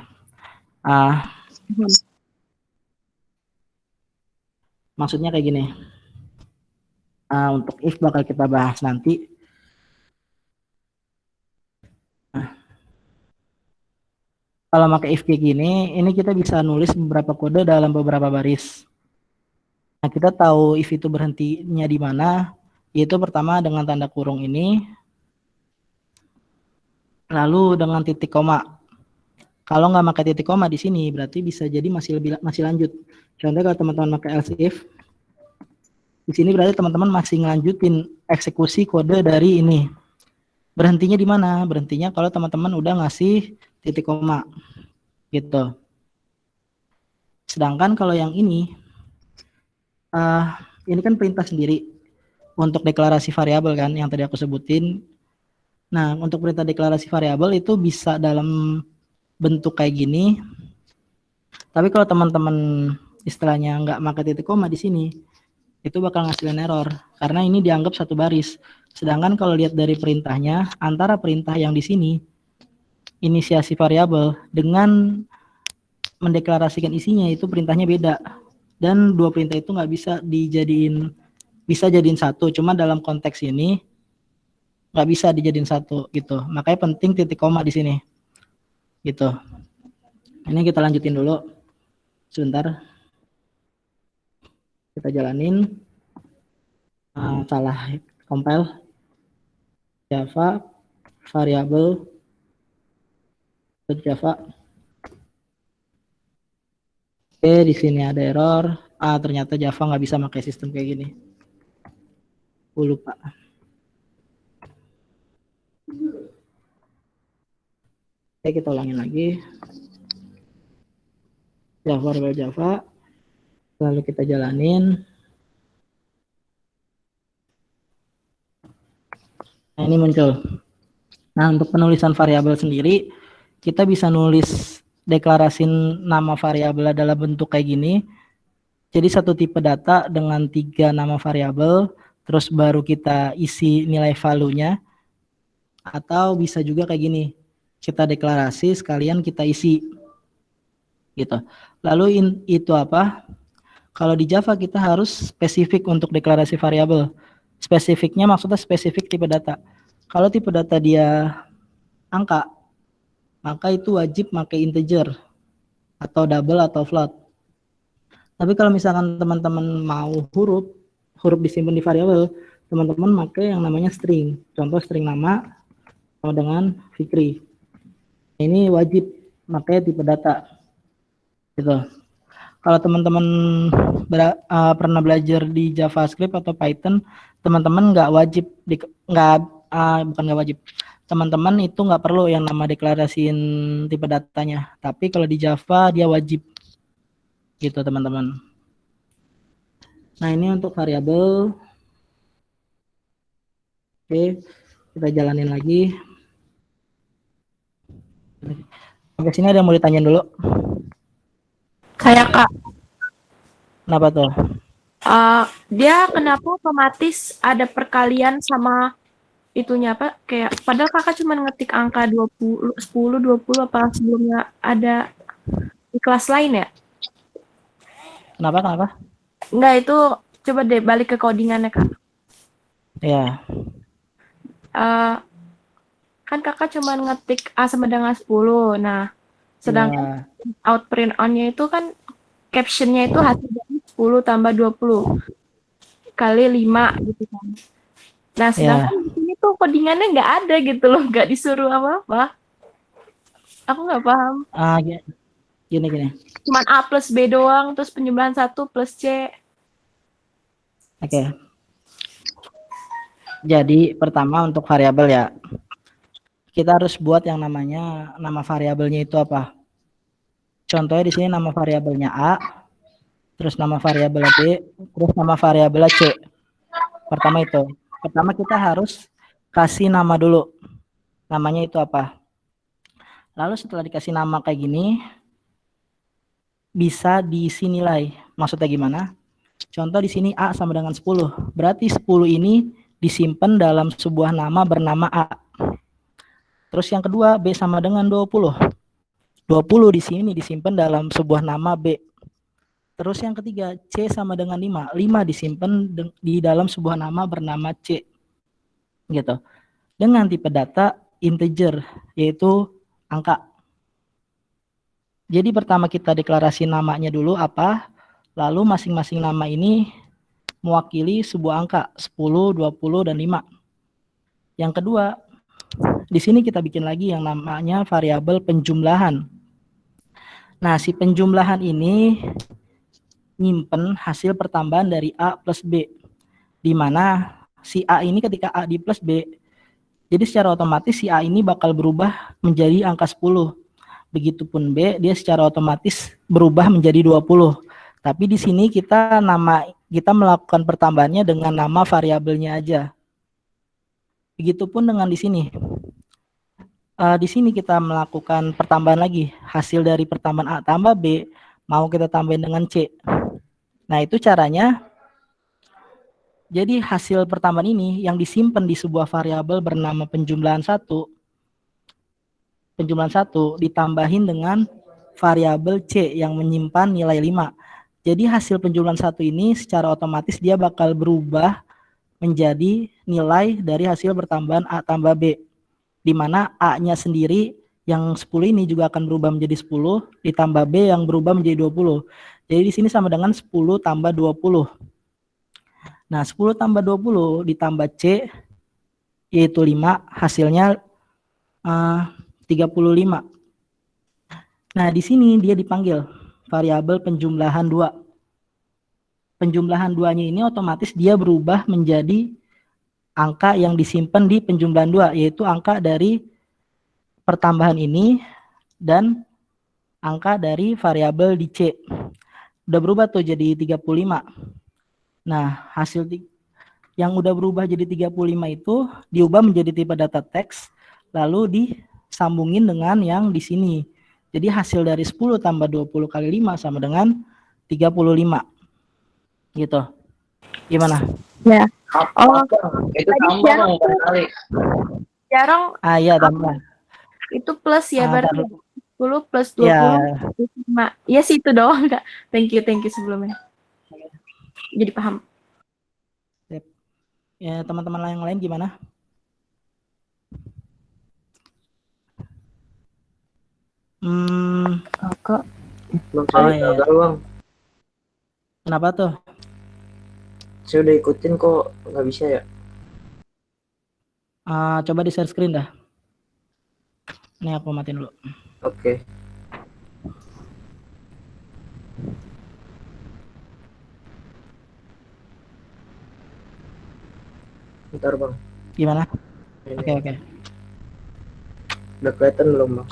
[SPEAKER 1] Maksudnya kayak gini. Untuk if bakal kita bahas nanti. Kalau pakai if kayak gini, ini kita bisa nulis beberapa kode dalam beberapa baris. Nah, kita tahu if itu berhentinya di mana, yaitu pertama dengan tanda kurung ini, lalu dengan titik koma. Kalau nggak pakai titik koma di sini, berarti bisa jadi masih lanjut. Contoh kalau teman-teman pakai else if, di sini berarti teman-teman masih ngelanjutin eksekusi kode dari ini. Berhentinya di mana? Berhentinya kalau teman-teman udah ngasih titik koma, gitu. Sedangkan kalau yang ini kan perintah sendiri untuk deklarasi variabel kan, yang tadi aku sebutin. Nah, untuk perintah deklarasi variabel itu bisa dalam bentuk kayak gini. Tapi kalau teman-teman istilahnya nggak pakai titik koma di sini, itu bakal ngasilin error karena ini dianggap satu baris. Sedangkan kalau lihat dari perintahnya, antara perintah yang di sini inisiasi variabel dengan mendeklarasikan isinya itu perintahnya beda. Dan dua perintah itu nggak bisa jadiin satu. Cuma dalam konteks ini nggak bisa dijadiin satu gitu. Makanya penting titik koma di sini. Gitu. Ini kita lanjutin dulu. Sebentar. Kita jalanin. Salah compile. Java variabel Java. Oke, di sini ada error. Ternyata Java nggak bisa pakai sistem kayak gini. Lupa. Oke, kita ulangin lagi. Java variabel Java. Lalu kita jalanin. Nah, ini muncul. Nah, untuk penulisan variabel sendiri, kita bisa nulis deklarasiin nama variabel dalam bentuk kayak gini. Jadi satu tipe data dengan 3 nama variabel, terus baru kita isi nilai value-nya. Atau bisa juga kayak gini. Kita deklarasi sekalian kita isi. Gitu. Lalu itu apa? Kalau di Java kita harus spesifik untuk deklarasi variabel. Spesifiknya maksudnya spesifik tipe data. Kalau tipe data dia angka, maka itu wajib pakai integer atau double atau float. Tapi kalau misalkan teman-teman mau huruf disimpan di variabel, teman-teman pakai yang namanya string. Contoh string nama sama dengan Fikri. Ini wajib pakai tipe data. Gitu. Kalau teman-teman pernah belajar di JavaScript atau Python, teman-teman nggak wajib bukan nggak wajib. Teman-teman itu nggak perlu yang nama deklarasiin tipe datanya. Tapi kalau di Java dia wajib. Gitu teman-teman. Nah ini untuk variabel. Oke, kita jalanin lagi. Sampai sini ada yang mau ditanyain dulu?
[SPEAKER 3] Kayak Kak,
[SPEAKER 1] Kenapa tuh?
[SPEAKER 3] dia kenapa otomatis ada perkalian sama itunya apa? Kayak padahal Kakak cuma ngetik angka 20, 10, 20 apa sebelumnya ada di kelas lain ya?
[SPEAKER 1] Kenapa?
[SPEAKER 3] Enggak, itu coba deh balik ke codingannya Kak.
[SPEAKER 1] Ya.
[SPEAKER 3] Kan Kakak cuma ngetik A sama dengan 10. Nah, sedangkan outprint on-nya itu kan caption-nya itu hasil dari 10 tambah 20 kali 5 gitu kan. Nah, sedangkan di sini tuh codingannya nggak ada gitu loh, nggak disuruh apa-apa. Aku nggak paham.
[SPEAKER 1] Gini.
[SPEAKER 3] Cuman A plus B doang, terus penjumlahan 1 plus C.
[SPEAKER 1] Oke. Jadi pertama untuk variabel ya, kita harus buat yang namanya nama variabelnya itu apa. Contohnya di sini nama variabelnya A, terus nama variabel B, terus nama variabel C. Pertama kita harus kasih nama dulu. Namanya itu apa. Lalu setelah dikasih nama kayak gini, bisa diisi nilai. Maksudnya gimana? Contoh di sini A sama dengan 10. Berarti 10 ini disimpan dalam sebuah nama bernama A. Terus yang kedua B sama dengan 20. 20 di sini disimpan dalam sebuah nama B. Terus yang ketiga C sama dengan 5. 5 disimpan di dalam sebuah nama bernama C. Gitu. Dengan tipe data integer, yaitu angka. Jadi pertama kita deklarasi namanya dulu apa, lalu masing-masing nama ini mewakili sebuah angka 10, 20, dan 5. Yang kedua, di sini kita bikin lagi yang namanya variabel penjumlahan. Nah, si penjumlahan ini nyimpen hasil pertambahan dari A plus B. Di mana si A ini ketika A di plus B, jadi secara otomatis si A ini bakal berubah menjadi angka 10. Begitupun B, dia secara otomatis berubah menjadi 20. Tapi di sini kita melakukan pertambahannya dengan nama variabelnya aja. Begitupun dengan di sini. di sini kita melakukan pertambahan lagi. Hasil dari pertambahan A tambah B mau kita tambahin dengan C. Nah, itu caranya. Jadi hasil pertambahan ini yang disimpan di sebuah variabel bernama penjumlahan 1 ditambahin dengan variabel C yang menyimpan nilai 5. Jadi hasil penjumlahan 1 ini secara otomatis dia bakal berubah menjadi nilai dari hasil pertambahan A tambah B. Di mana A-nya sendiri yang 10 ini juga akan berubah menjadi 10 ditambah B yang berubah menjadi 20. Jadi di sini sama dengan 10 tambah 20. Nah, 10 tambah 20 ditambah C yaitu 5, hasilnya 35. Nah, di sini dia dipanggil variabel penjumlahan 2. Penjumlahan 2-nya ini otomatis dia berubah menjadi angka yang disimpan di penjumlahan 2, yaitu angka dari pertambahan ini dan angka dari variabel di C. Udah berubah tuh jadi 35. Nah, hasil yang udah berubah jadi 35 itu diubah menjadi tipe data teks, lalu disambungin dengan yang di sini. Jadi hasil dari 10 tambah 20 kali 5 sama dengan 35. Gitu. Gimana?
[SPEAKER 3] Ya. Oh,
[SPEAKER 6] Itu
[SPEAKER 3] tadi
[SPEAKER 6] tambah
[SPEAKER 3] jarang
[SPEAKER 6] dong kali.
[SPEAKER 3] Jarang
[SPEAKER 1] Iya, tambah.
[SPEAKER 3] itu plus ya berarti
[SPEAKER 1] Taruh.
[SPEAKER 3] 10 plus 20
[SPEAKER 1] Ya,
[SPEAKER 3] plus 5. Ya sih itu doang Kak. Thank you sebelumnya. Jadi paham.
[SPEAKER 1] ya teman-teman yang lain gimana?
[SPEAKER 4] Kakak,
[SPEAKER 8] Bang,
[SPEAKER 1] Oh,
[SPEAKER 8] saya
[SPEAKER 1] iya.
[SPEAKER 8] gagal bang.
[SPEAKER 1] Kenapa tuh?
[SPEAKER 8] Saya udah ikutin kok nggak bisa ya.
[SPEAKER 1] Coba di share screen dah. Ini aku matiin dulu.
[SPEAKER 8] Oke. Bentar bang.
[SPEAKER 1] Gimana?
[SPEAKER 8] Ini
[SPEAKER 1] Oke.
[SPEAKER 8] udah kelihatan belum bang?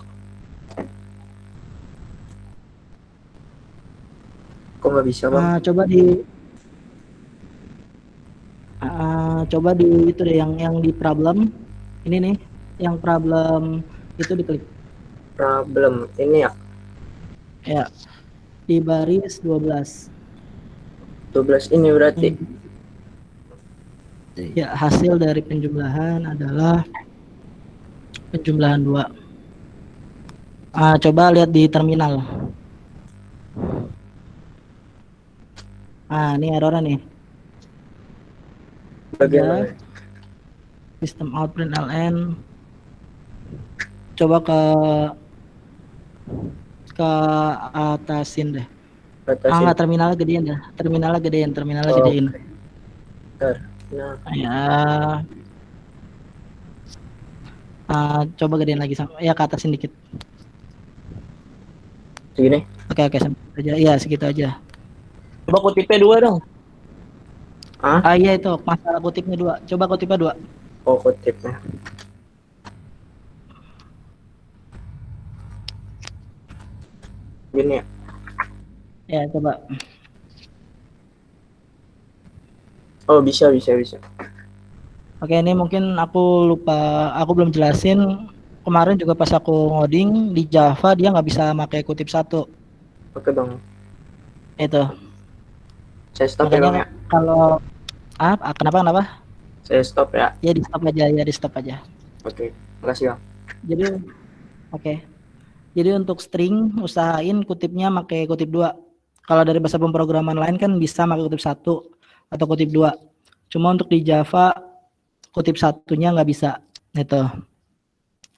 [SPEAKER 8] Kok nggak bisa bang?
[SPEAKER 1] Coba di itu deh yang di problem. Ini nih, yang problem itu diklik.
[SPEAKER 8] Problem ini ya.
[SPEAKER 1] Ya. Di baris 12.
[SPEAKER 8] 12 ini berarti.
[SPEAKER 1] Ya, hasil dari penjumlahan adalah penjumlahan 2. Coba lihat di terminal. Ini errornya nih.
[SPEAKER 8] Bagaimana?
[SPEAKER 1] Sistem out print ln. Coba ke atasin deh.
[SPEAKER 8] Batasin.
[SPEAKER 1] Enggak, terminalnya gedein dah. Terminalnya gedein.
[SPEAKER 8] Oke. Bentar. Nah,
[SPEAKER 1] Ya. Coba gedein lagi sama ya, ke atasin dikit.
[SPEAKER 8] segini.
[SPEAKER 1] Oke, sampai aja. Iya, segitu aja.
[SPEAKER 6] Coba kutipnya 2 dong.
[SPEAKER 1] Iya itu masalah kutipnya 2. Coba kutipnya 2.
[SPEAKER 8] Oh, kutipnya. Gini ya.
[SPEAKER 1] Ya, coba.
[SPEAKER 8] Oh, bisa.
[SPEAKER 1] Oke, ini mungkin aku lupa, aku belum jelasin. Kemarin juga pas aku ngoding di Java dia nggak bisa pakai kutip 1.
[SPEAKER 8] Oke bang.
[SPEAKER 1] Itu.
[SPEAKER 8] Saya stop ya bang
[SPEAKER 1] Makanya
[SPEAKER 8] ya.
[SPEAKER 1] kalau kenapa?
[SPEAKER 8] Saya stop ya.
[SPEAKER 1] Ya di stop aja.
[SPEAKER 8] Oke. Makasih bang.
[SPEAKER 1] Jadi oke. Jadi untuk string usahain kutipnya pakai kutip 2. Kalau dari bahasa pemrograman lain kan bisa pakai kutip 1 atau kutip 2. Cuma untuk di Java kutip 1-nya nggak bisa. Itu.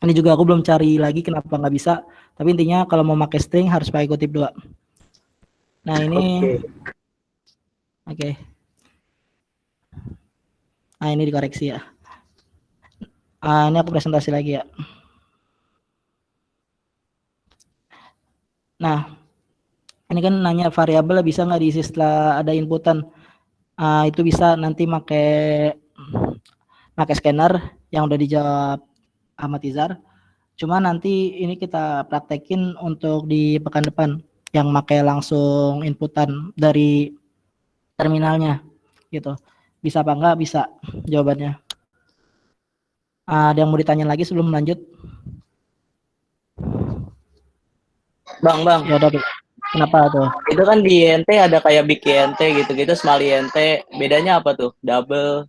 [SPEAKER 1] Ini juga aku belum cari lagi kenapa nggak bisa. Tapi intinya kalau mau pakai string harus pakai kutip 2. Nah ini. Oke. Nah ini dikoreksi ya. Ini aku presentasi lagi ya. Nah, ini kan nanya variabel bisa nggak diisi setelah ada inputan. Itu bisa nanti pakai scanner yang udah dijawab Ahmad Izar. Cuma nanti ini kita praktekin untuk di pekan depan yang pakai langsung inputan dari terminalnya gitu. Bisa apa enggak? Bisa jawabannya. Ada yang mau ditanya lagi sebelum lanjut?
[SPEAKER 6] Bang,
[SPEAKER 1] Ya udah, kenapa tuh?
[SPEAKER 6] itu kan di INT ada kayak big INT gitu-gitu, small INT. Bedanya apa tuh? Double.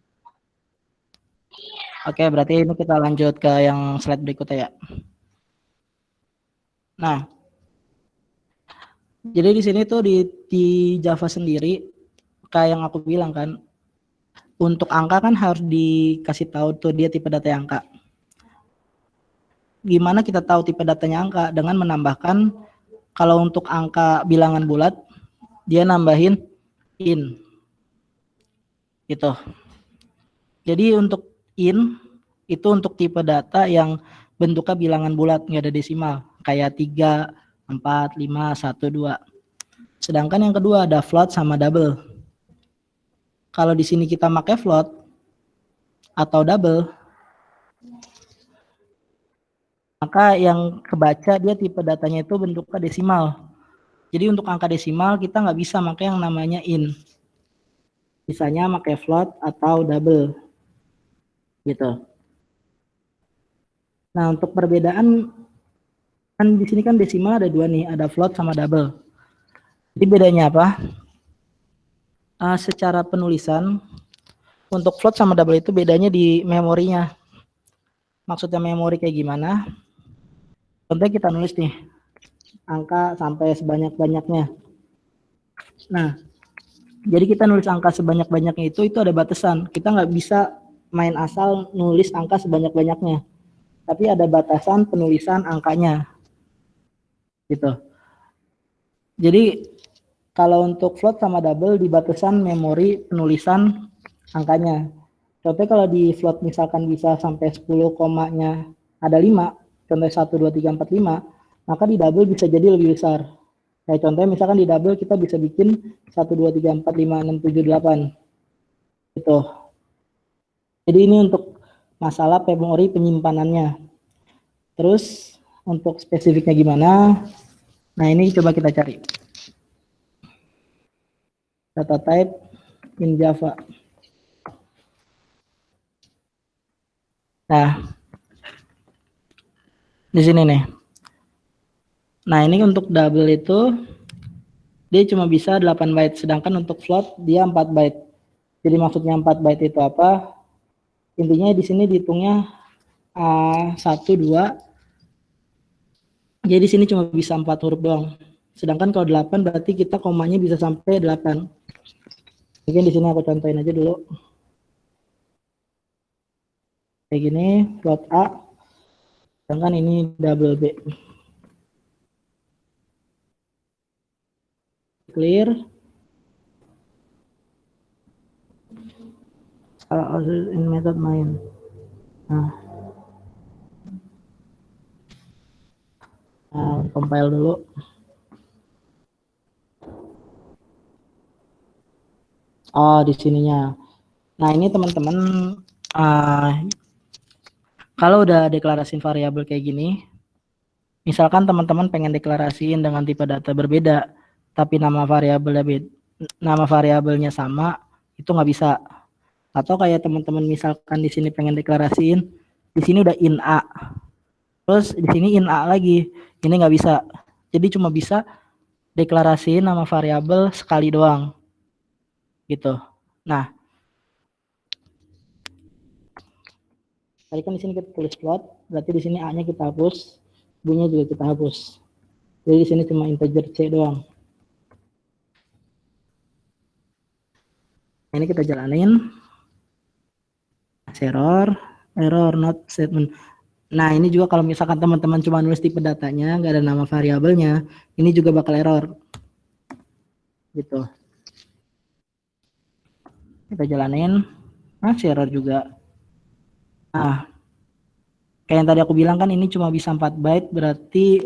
[SPEAKER 1] Oke, berarti ini kita lanjut ke yang slide berikutnya ya. Nah, jadi di sini tuh di Java sendiri, kayak yang aku bilang kan, untuk angka kan harus dikasih tahu tuh dia tipe data angka. Gimana kita tahu tipe datanya angka? Dengan menambahkan, kalau untuk angka bilangan bulat, dia nambahin in. Gitu. Jadi untuk in, itu untuk tipe data yang bentuknya bilangan bulat, nggak ada desimal. Kayak 3, 4, 5, 1, 2. Sedangkan yang kedua ada float sama double. Kalau di sini kita pakai float atau double, maka yang kebaca dia tipe datanya itu bentuknya desimal. Jadi untuk angka desimal kita nggak bisa pakai yang namanya in. Misalnya pakai float atau double. Gitu. Nah, untuk perbedaan kan di sini kan desimal ada dua nih, ada float sama double. Jadi bedanya apa? Secara penulisan untuk float sama double itu bedanya di memorinya. Maksudnya memori kayak gimana? Contohnya kita nulis nih angka sampai sebanyak-banyaknya. Nah, jadi kita nulis angka sebanyak-banyaknya itu ada batasan. Kita nggak bisa main asal nulis angka sebanyak-banyaknya. Tapi ada batasan penulisan angkanya. Gitu. Jadi kalau untuk float sama double di batasan memori penulisan angkanya. Contohnya kalau di float misalkan bisa sampai 10 komanya ada 5, contohnya 1, 2, 3, 4, 5, maka di double bisa jadi lebih besar. Kayak contohnya misalkan di double kita bisa bikin 1, 2, 3, 4, 5, 6, 7, 8. Gitu. Jadi ini untuk masalah memori penyimpanannya. Terus untuk spesifiknya gimana? Nah ini coba kita cari. Data type in Java. Nah, di sini nih. Nah, ini untuk double itu dia cuma bisa 8 byte, sedangkan untuk float dia 4 byte. Jadi maksudnya 4 byte itu apa? Intinya di sini dihitungnya 1, 2. Jadi di sini cuma bisa 4 huruf doang. Sedangkan kalau 8 berarti kita komanya bisa sampai 8. Mungkin di sini aku contohin aja dulu. Kayak gini, float A. Sedangkan ini double B. Clear. In method main. Nah, compile dulu. Oh, di sininya. Nah, ini teman-teman kalau udah deklarasiin variabel kayak gini, misalkan teman-teman pengen deklarasiin dengan tipe data berbeda, tapi nama variabelnya sama, itu nggak bisa. Atau kayak teman-teman misalkan di sini pengen deklarasiin, di sini udah in A, terus di sini in A lagi, ini nggak bisa. Jadi cuma bisa deklarasiin nama variabel sekali doang, gitu. Nah, tadi kan di sini kita tulis float, berarti di sini A-nya kita hapus, B-nya juga kita hapus. Jadi di sini cuma integer C doang. Ini kita jalanin. Error not statement. Nah, ini juga kalau misalkan teman-teman cuma nulis tipe datanya, nggak ada nama variabelnya, ini juga bakal error. Gitu. Kita jalanin. Masih error juga. Nah, kayak yang tadi aku bilang kan ini cuma bisa 4 byte, berarti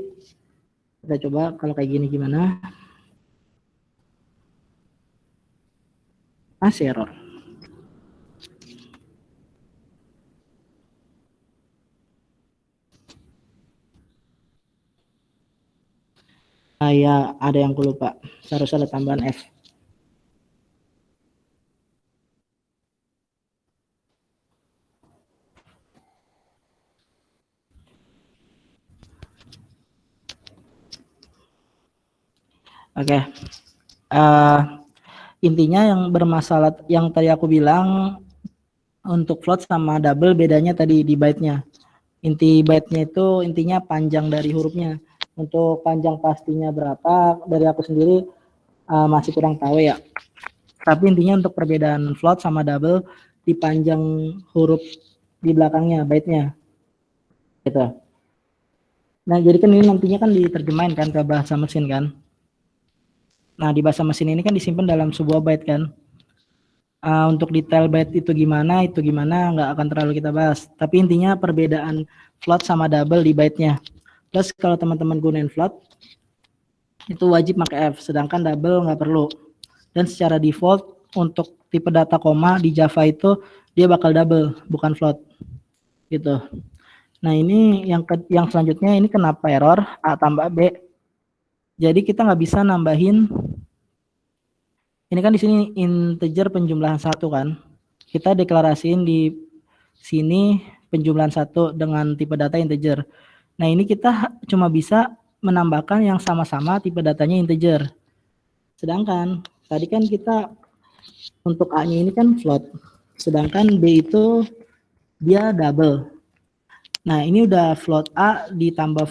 [SPEAKER 1] kita coba kalau kayak gini gimana. Masih error. Ya, ada yang aku lupa. Seharusnya ada tambahan F. Oke. Eh, intinya yang bermasalah yang tadi aku bilang untuk float sama double bedanya tadi di byte-nya. Inti byte-nya itu intinya panjang dari hurufnya. Untuk panjang pastinya berapa dari aku sendiri masih kurang tahu ya. Tapi intinya untuk perbedaan float sama double di panjang huruf di belakangnya byte-nya. Gitu. Nah, jadi kan ini nantinya kan diterjemahin kan ke bahasa mesin kan. Nah, di bahasa mesin ini kan disimpan dalam sebuah byte kan. Untuk detail byte itu gimana nggak akan terlalu kita bahas. Tapi intinya perbedaan float sama double di byte-nya. Plus kalau teman-teman gunain float itu wajib pakai F, sedangkan double nggak perlu. Dan secara default untuk tipe data koma di Java itu dia bakal double, bukan float. Gitu. Nah, ini yang selanjutnya ini kenapa error A tambah B. Jadi kita nggak bisa nambahin. Ini kan di sini integer penjumlahan 1 kan. Kita deklarasiin di sini penjumlahan 1 dengan tipe data integer. Nah, ini kita cuma bisa menambahkan yang sama-sama tipe datanya integer. Sedangkan tadi kan kita untuk A-nya ini kan float. Sedangkan B itu dia double. Nah, ini udah float A ditambah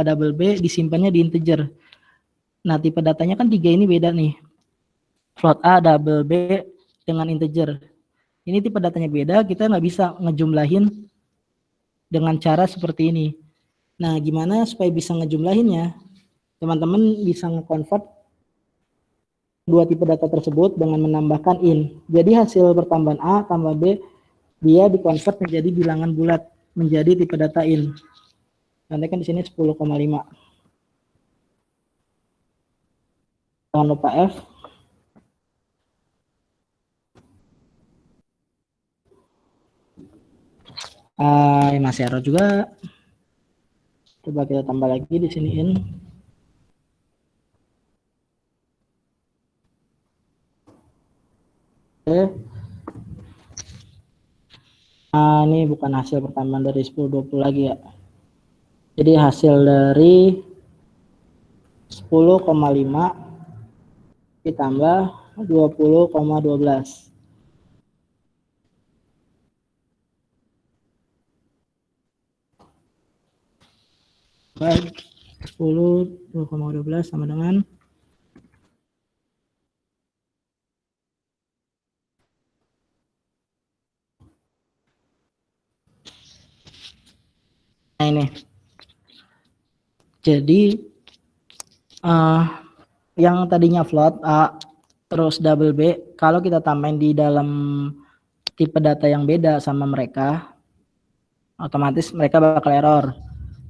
[SPEAKER 1] double B disimpannya di integer. Nah, tipe datanya kan 3 ini beda nih. Float A double B dengan integer. Ini tipe datanya beda, kita nggak bisa ngejumlahin dengan cara seperti ini. Nah, gimana supaya bisa ngejumlahinnya? Teman-teman bisa nge-convert dua tipe data tersebut dengan menambahkan in. Jadi hasil pertambahan A tambah B dia dikonvert menjadi bilangan bulat, menjadi tipe data in. Nanti kan di sini 10,5. Jangan lupa F. Masih error juga. Coba kita tambah lagi di sini in. Oke. Ini bukan hasil pertambahan dari 10-20 lagi ya. Jadi hasil dari 10,5 ditambah 20,12. Baik, 10, 2,12 sama dengan nah ini. Jadi yang tadinya float A terus double B, kalau kita tambahin di dalam tipe data yang beda sama mereka, otomatis mereka bakal error.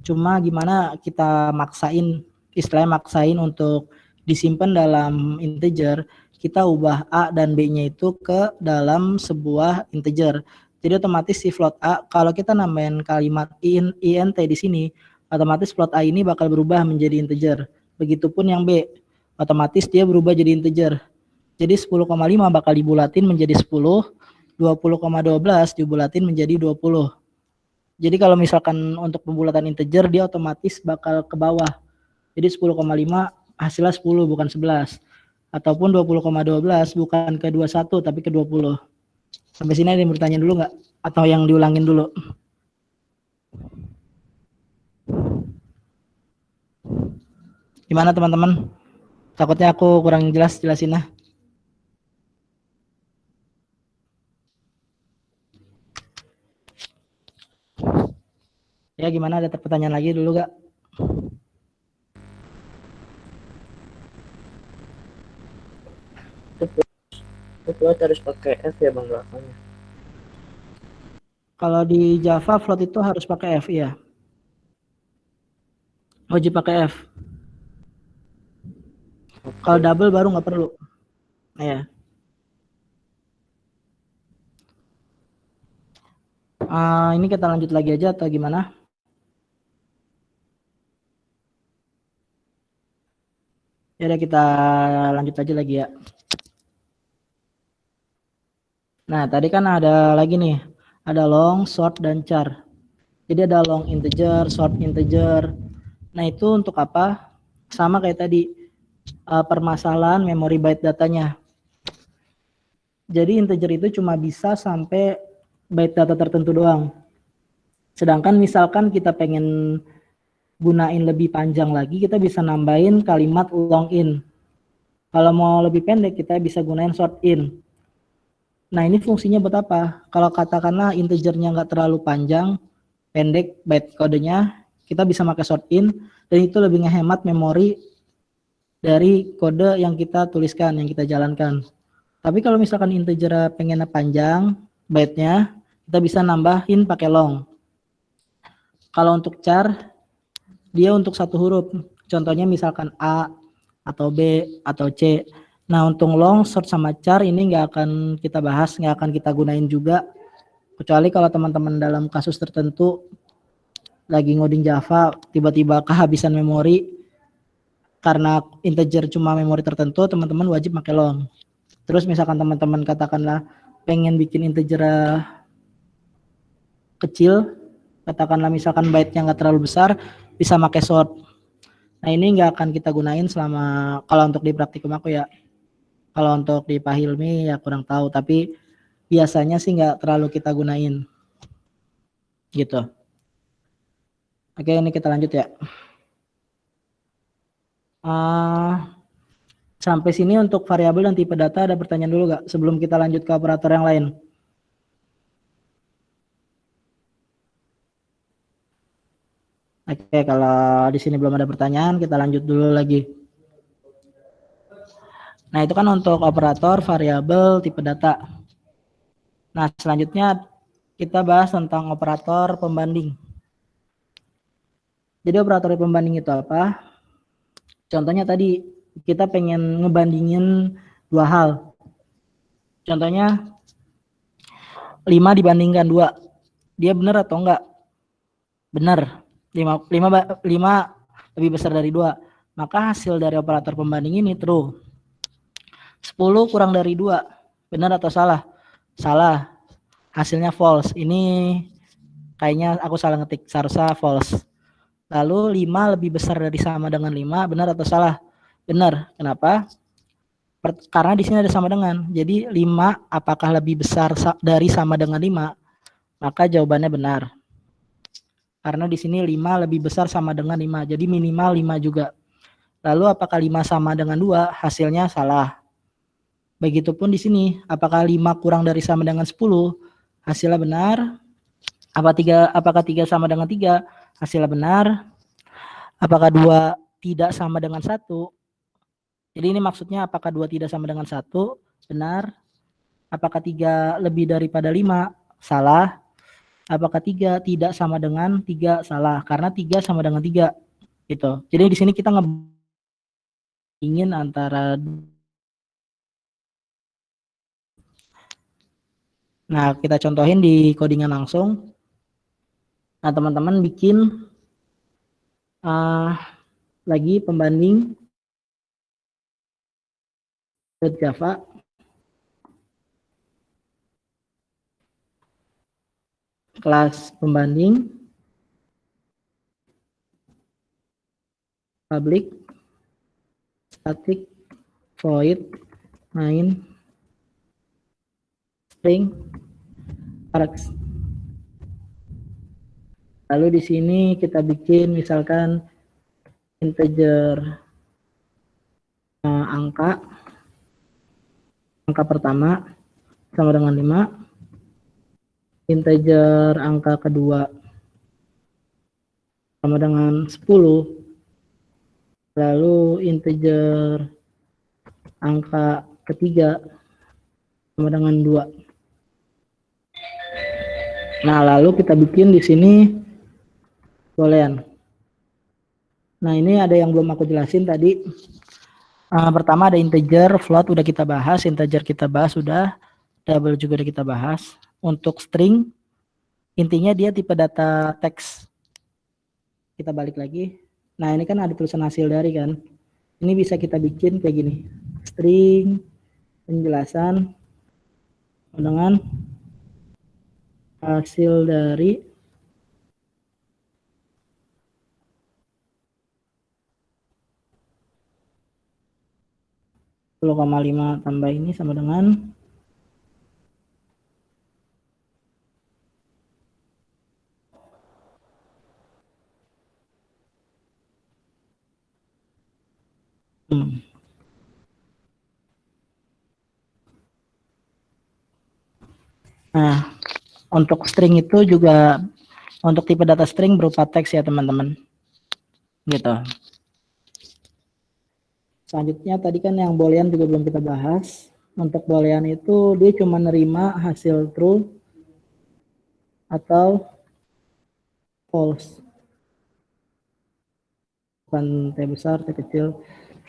[SPEAKER 1] Cuma gimana kita maksain, istilahnya maksain untuk disimpan dalam integer, kita ubah A dan B-nya itu ke dalam sebuah integer. Jadi otomatis si float A, kalau kita nambahin kalimat int di sini, otomatis float A ini bakal berubah menjadi integer. Begitupun yang B, otomatis dia berubah jadi integer. Jadi 10,5 bakal dibulatin menjadi 10, 20,12 dibulatin menjadi 20. Jadi kalau misalkan untuk pembulatan integer dia otomatis bakal ke bawah. Jadi 10,5 hasilnya 10 bukan 11. Ataupun 20,12 bukan ke 21 tapi ke 20. Sampai sini ada yang bertanya dulu nggak? Atau yang diulangin dulu? Gimana teman-teman? Takutnya aku kurang jelas jelasinnya. Ya gimana, ada pertanyaan lagi dulu gak?
[SPEAKER 8] Float harus pakai F ya bang belakangnya.
[SPEAKER 1] Kalau di Java float itu harus pakai F ya. Wajib pakai F. Kalau double baru nggak perlu. Ya. Ini kita lanjut lagi aja atau gimana? Ya udah kita lanjut aja lagi ya. Nah tadi kan ada lagi nih, ada long, short, dan char. Jadi ada long integer, short integer. Nah itu untuk apa? Sama kayak tadi. permasalahan memori byte datanya. Jadi integer itu cuma bisa sampai byte data tertentu doang. Sedangkan misalkan kita pengen gunain lebih panjang lagi, kita bisa nambahin kalimat long in. Kalau mau lebih pendek, kita bisa gunain short in. Nah, ini fungsinya buat apa? Kalau katakanlah integernya nggak terlalu panjang, pendek byte kodenya, kita bisa pakai short in, dan itu lebih ngehemat memori dari kode yang kita tuliskan, yang kita jalankan. Tapi kalau misalkan integer pengennya panjang, byte-nya, kita bisa nambahin pakai long. Kalau untuk char, dia untuk satu huruf. Contohnya misalkan A, atau B, atau C. Nah, untuk long, short, sama char ini nggak akan kita bahas, nggak akan kita gunain juga. Kecuali kalau teman-teman dalam kasus tertentu, lagi ngoding Java, tiba-tiba kehabisan memori, karena integer cuma memori tertentu, teman-teman wajib pakai long. Terus misalkan teman-teman katakanlah pengen bikin integer kecil, katakanlah misalkan byte-nya nggak terlalu besar, bisa pakai short. Nah, ini nggak akan kita gunain selama, kalau untuk di praktikum aku ya. Kalau untuk di Pak Hilmi ya kurang tahu, tapi biasanya sih nggak terlalu kita gunain. Gitu. Oke, ini kita lanjut ya. Sampai sini untuk variabel dan tipe data ada pertanyaan dulu nggak sebelum kita lanjut ke operator yang lain? Oke, kalau di sini belum ada pertanyaan, kita lanjut dulu lagi. Nah, itu kan untuk operator, variabel, tipe data. Nah, selanjutnya kita bahas tentang operator pembanding. Jadi operator pembanding itu apa? Contohnya tadi, kita pengen ngebandingin dua hal. Contohnya 5 dibandingkan 2. Dia benar atau enggak? Benar. 5 lebih besar dari 2. Maka hasil dari operator pembanding ini true. 10 kurang dari 2. Benar atau salah? Salah. Hasilnya false. Ini kayaknya aku salah ngetik. Seharusnya false. Lalu 5 lebih besar dari sama dengan 5. Benar atau salah? Benar. Kenapa? Karena di sini ada sama dengan. Jadi 5 apakah lebih besar dari sama dengan 5? Maka jawabannya benar. Karena di sini 5 lebih besar sama dengan 5. Jadi minimal 5 juga. Lalu apakah 5 sama dengan 2? Hasilnya salah. Begitupun di sini. Apakah 5 kurang dari sama dengan 10? Hasilnya benar. Apakah 3 sama dengan 3? Hasilnya benar. Apakah 2 tidak sama dengan 1? Jadi ini maksudnya apakah 2 tidak sama dengan 1? Benar. Apakah 3 lebih daripada 5? Salah. Apakah 3 tidak sama dengan 3? Salah. Karena 3 sama dengan 3. Gitu. Jadi di sini kita ingin antara. Nah, kita contohin di codingan langsung. Nah, teman-teman bikin lagi pembanding Java. Kelas pembanding public static void main string args. Lalu di sini kita bikin misalkan integer angka pertama sama dengan 5, integer angka kedua sama dengan 10, lalu integer angka ketiga sama dengan 2. Nah, lalu kita bikin di sini boolean. Nah, ini ada yang belum aku jelasin tadi. Pertama ada integer, float udah kita bahas, integer kita bahas sudah, double juga udah kita bahas. Untuk string, intinya dia tipe data teks. Kita balik lagi. Nah, ini kan ada tulisan hasil dari kan. Ini bisa kita bikin kayak gini. String, penjelasan, dengan hasil dari 10,5 tambah ini sama dengan 6. Nah, untuk string itu juga untuk tipe data string berupa teks ya teman-teman. Gitu. Selanjutnya tadi kan yang boolean juga belum kita bahas. Untuk boolean itu dia cuma nerima hasil true atau false. Bukan T besar, T kecil.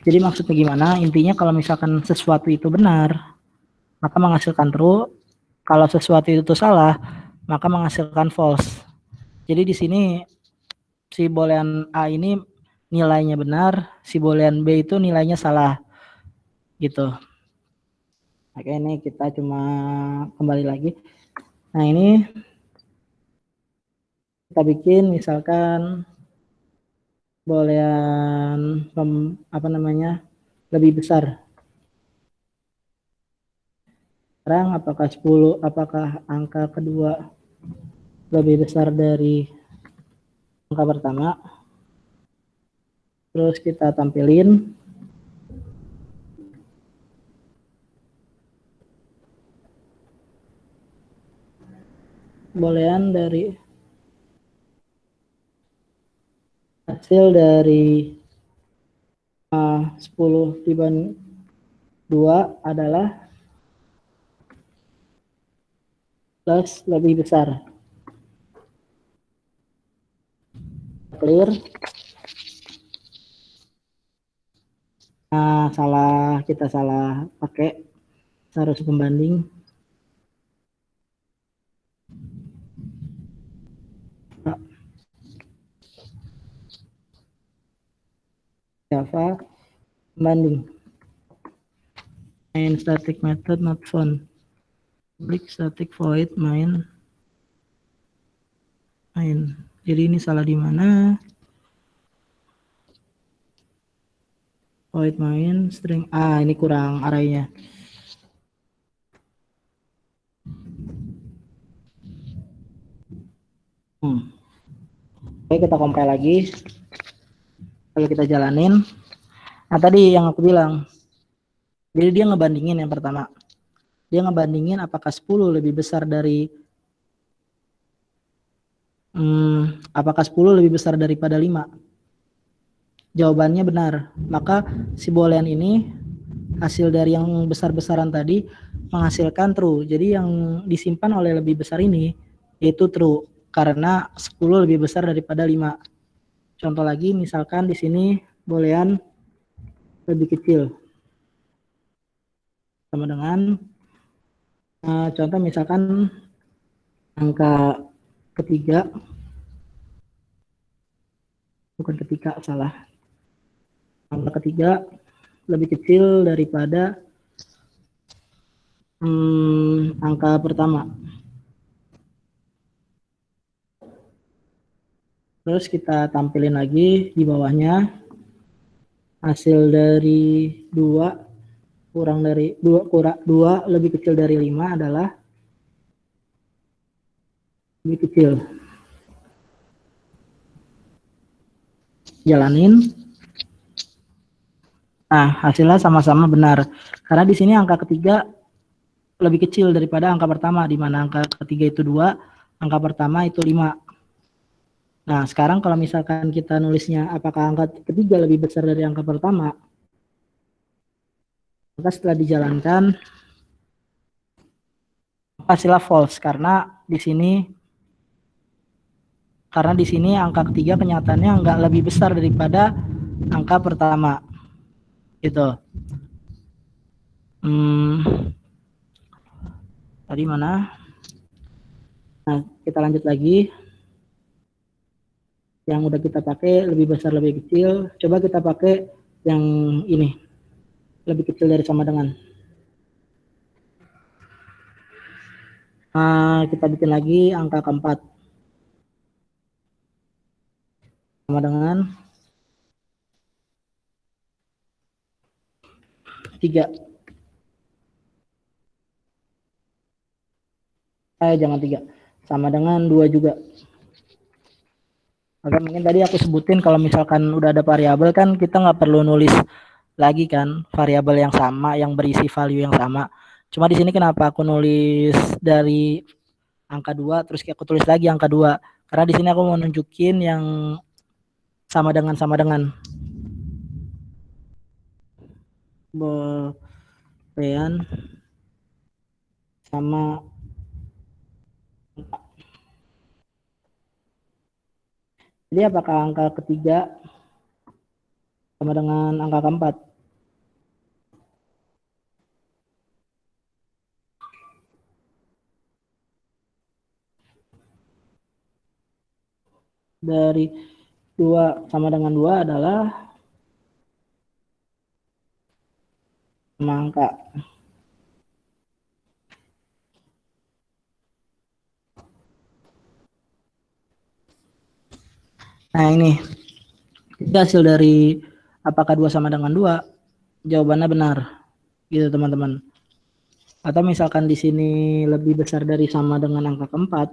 [SPEAKER 1] Jadi maksudnya gimana? Intinya kalau misalkan sesuatu itu benar, maka menghasilkan true. Kalau sesuatu itu salah, maka menghasilkan false. Jadi di sini si boolean A ini nilainya benar, si boolean B itu nilainya salah. Gitu. Oke, ini kita cuma kembali lagi. Nah, ini kita bikin misalkan boolean lebih besar. Sekarang apakah 10, apakah angka kedua lebih besar dari angka pertama? Terus kita tampilin boolean dari hasil dari 10 dibanding 2 adalah plus lebih besar. Clear. Nah, kita salah pakai harus pembanding. Java pembanding. Main static method not found. Public static void main. Jadi ini salah di mana? Void main string ini kurang arraynya. Oke, kita compile lagi. Kalau kita jalanin. Nah, tadi yang aku bilang. Jadi dia ngebandingin yang pertama. Dia ngebandingin apakah 10 lebih besar dari apakah 10 lebih besar daripada 5? Jawabannya benar. Maka si boolean ini hasil dari yang besar-besaran tadi menghasilkan true. Jadi yang disimpan oleh lebih besar ini yaitu true karena 10 lebih besar daripada 5. Contoh lagi misalkan di sini boolean lebih kecil. Sama dengan contoh misalkan angka ketiga, bukan ketika, salah. Angka ketiga lebih kecil daripada angka pertama. Terus kita tampilin lagi di bawahnya hasil dari 2 kurang dari 2 lebih kecil dari 5 adalah lebih kecil. Jalanin. Nah, hasilnya sama-sama benar. Karena di sini angka ketiga lebih kecil daripada angka pertama, di mana angka ketiga itu 2, angka pertama itu 5. Nah, sekarang kalau misalkan kita nulisnya apakah angka ketiga lebih besar dari angka pertama, maka setelah dijalankan hasilnya false karena di sini angka ketiga kenyataannya nggak lebih besar daripada angka pertama. Gitu. Tadi mana? Nah, kita lanjut lagi. Yang udah kita pakai lebih besar lebih kecil. Coba kita pakai yang ini. Lebih kecil dari sama dengan. Kita bikin lagi angka keempat. Sama dengan 3. 3. Jangan 3. Sama dengan 2 juga. Oke, mungkin tadi aku sebutin kalau misalkan udah ada variabel kan kita nggak perlu nulis lagi kan variabel yang sama yang berisi value yang sama. Cuma di sini kenapa aku nulis dari angka 2 terus aku tulis lagi angka 2? Karena di sini aku mau nunjukin yang sama dengan boolean sama. Jadi apakah angka ketiga sama dengan angka keempat? Dari 2 sama dengan 2 adalah sama angka. Nah ini hasil dari apakah 2 sama dengan 2, jawabannya benar gitu teman-teman. Atau misalkan di sini lebih besar dari sama dengan angka keempat,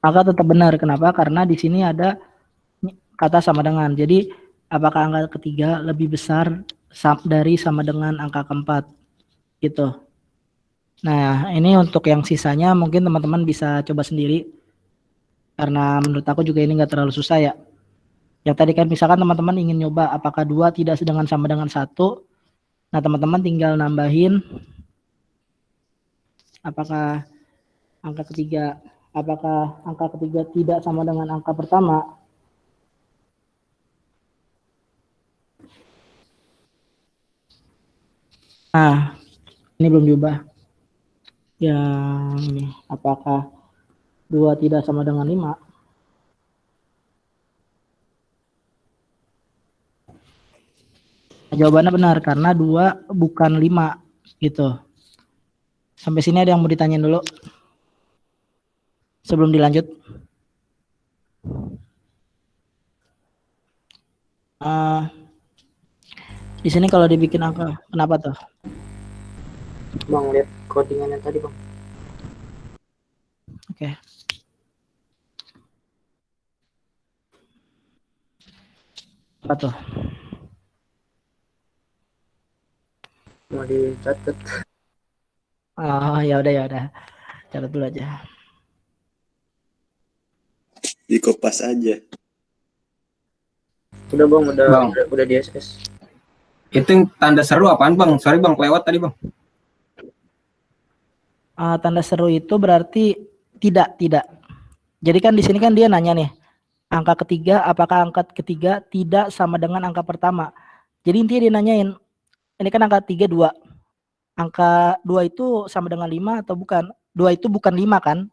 [SPEAKER 1] maka tetap benar. Kenapa? Karena di sini ada kata sama dengan. Jadi apakah angka ketiga lebih besar dari sama dengan angka keempat gitu. Nah ini untuk yang sisanya mungkin teman-teman bisa coba sendiri, karena menurut aku juga ini nggak terlalu susah ya. Yang tadi kan misalkan teman-teman ingin nyoba apakah 2 tidak sedang sama dengan 1. Nah teman-teman tinggal nambahin apakah angka ketiga tidak sama dengan angka pertama. Nah ini belum diubah. Yang ini apakah 2 tidak sama dengan 5? Jawabannya benar karena 2 bukan 5 gitu. Sampai sini ada yang mau ditanyain dulu sebelum dilanjut? Di sini kalau dibikin angka, kenapa tuh?
[SPEAKER 8] Bang, lihat codingannya tadi, Bang.
[SPEAKER 1] Oke. Apa tuh?
[SPEAKER 8] Mau dicatat.
[SPEAKER 1] Oh, ya udah. Catat dulu aja.
[SPEAKER 7] Di kopas aja.
[SPEAKER 8] Udah, Bang,
[SPEAKER 5] Bang.
[SPEAKER 8] udah di SS.
[SPEAKER 5] Itu yang tanda seru apaan bang? Sorry bang, kelewat tadi bang.
[SPEAKER 1] Tanda seru itu berarti tidak. Jadi kan di sini kan dia nanya nih, angka ketiga, apakah angka ketiga tidak sama dengan angka pertama? Jadi intinya dia nanyain, ini kan angka 3, 2. Angka 2 itu sama dengan 5 atau bukan? 2 itu bukan 5 kan?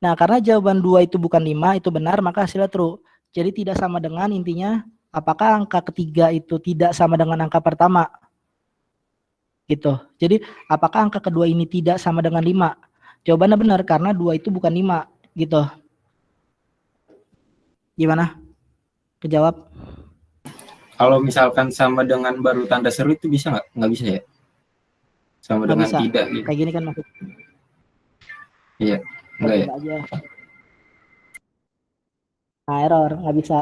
[SPEAKER 1] Nah, karena jawaban 2 itu bukan 5, itu benar, maka hasilnya true. Jadi tidak sama dengan intinya, apakah angka ketiga itu tidak sama dengan angka pertama? Gitu. Jadi apakah angka kedua ini tidak sama dengan 5? Jawabannya benar karena 2 itu bukan 5 gitu. Gimana? Kejawab?
[SPEAKER 5] Kalau misalkan sama dengan baru tanda seru itu bisa nggak? Nggak bisa ya? Sama
[SPEAKER 1] Nggak
[SPEAKER 5] dengan
[SPEAKER 1] bisa.
[SPEAKER 5] tidak gitu.
[SPEAKER 1] Kayak gini kan maksudnya.
[SPEAKER 5] Iya, enggak ya?
[SPEAKER 1] Aja. Nah, error, nggak bisa.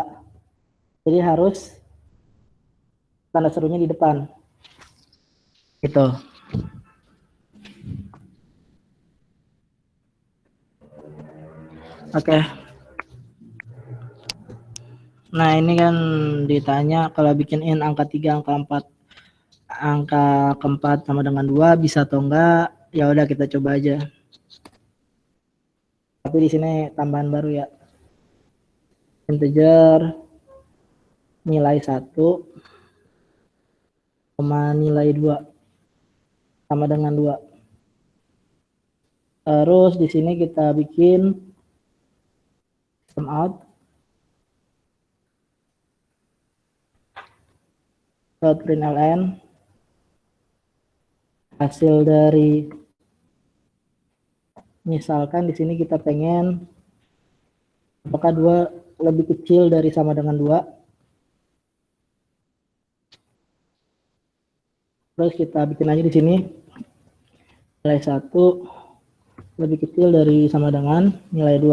[SPEAKER 1] Jadi harus tanda serunya di depan. Gitu. Oke. Nah, ini kan ditanya kalau bikin in angka 3, angka 4. Angka keempat sama dengan 2 bisa atau enggak? Ya udah kita coba aja. Tapi di sini tambahan baru ya. Integer nilai 1 sama nilai 2 sama dengan 2. Terus di sini kita bikin sum out .println hasil dari, misalkan di sini kita pengen apakah 2 lebih kecil dari sama dengan 2. Terus kita bikin aja di sini nilai 1 lebih kecil dari sama dengan nilai 2.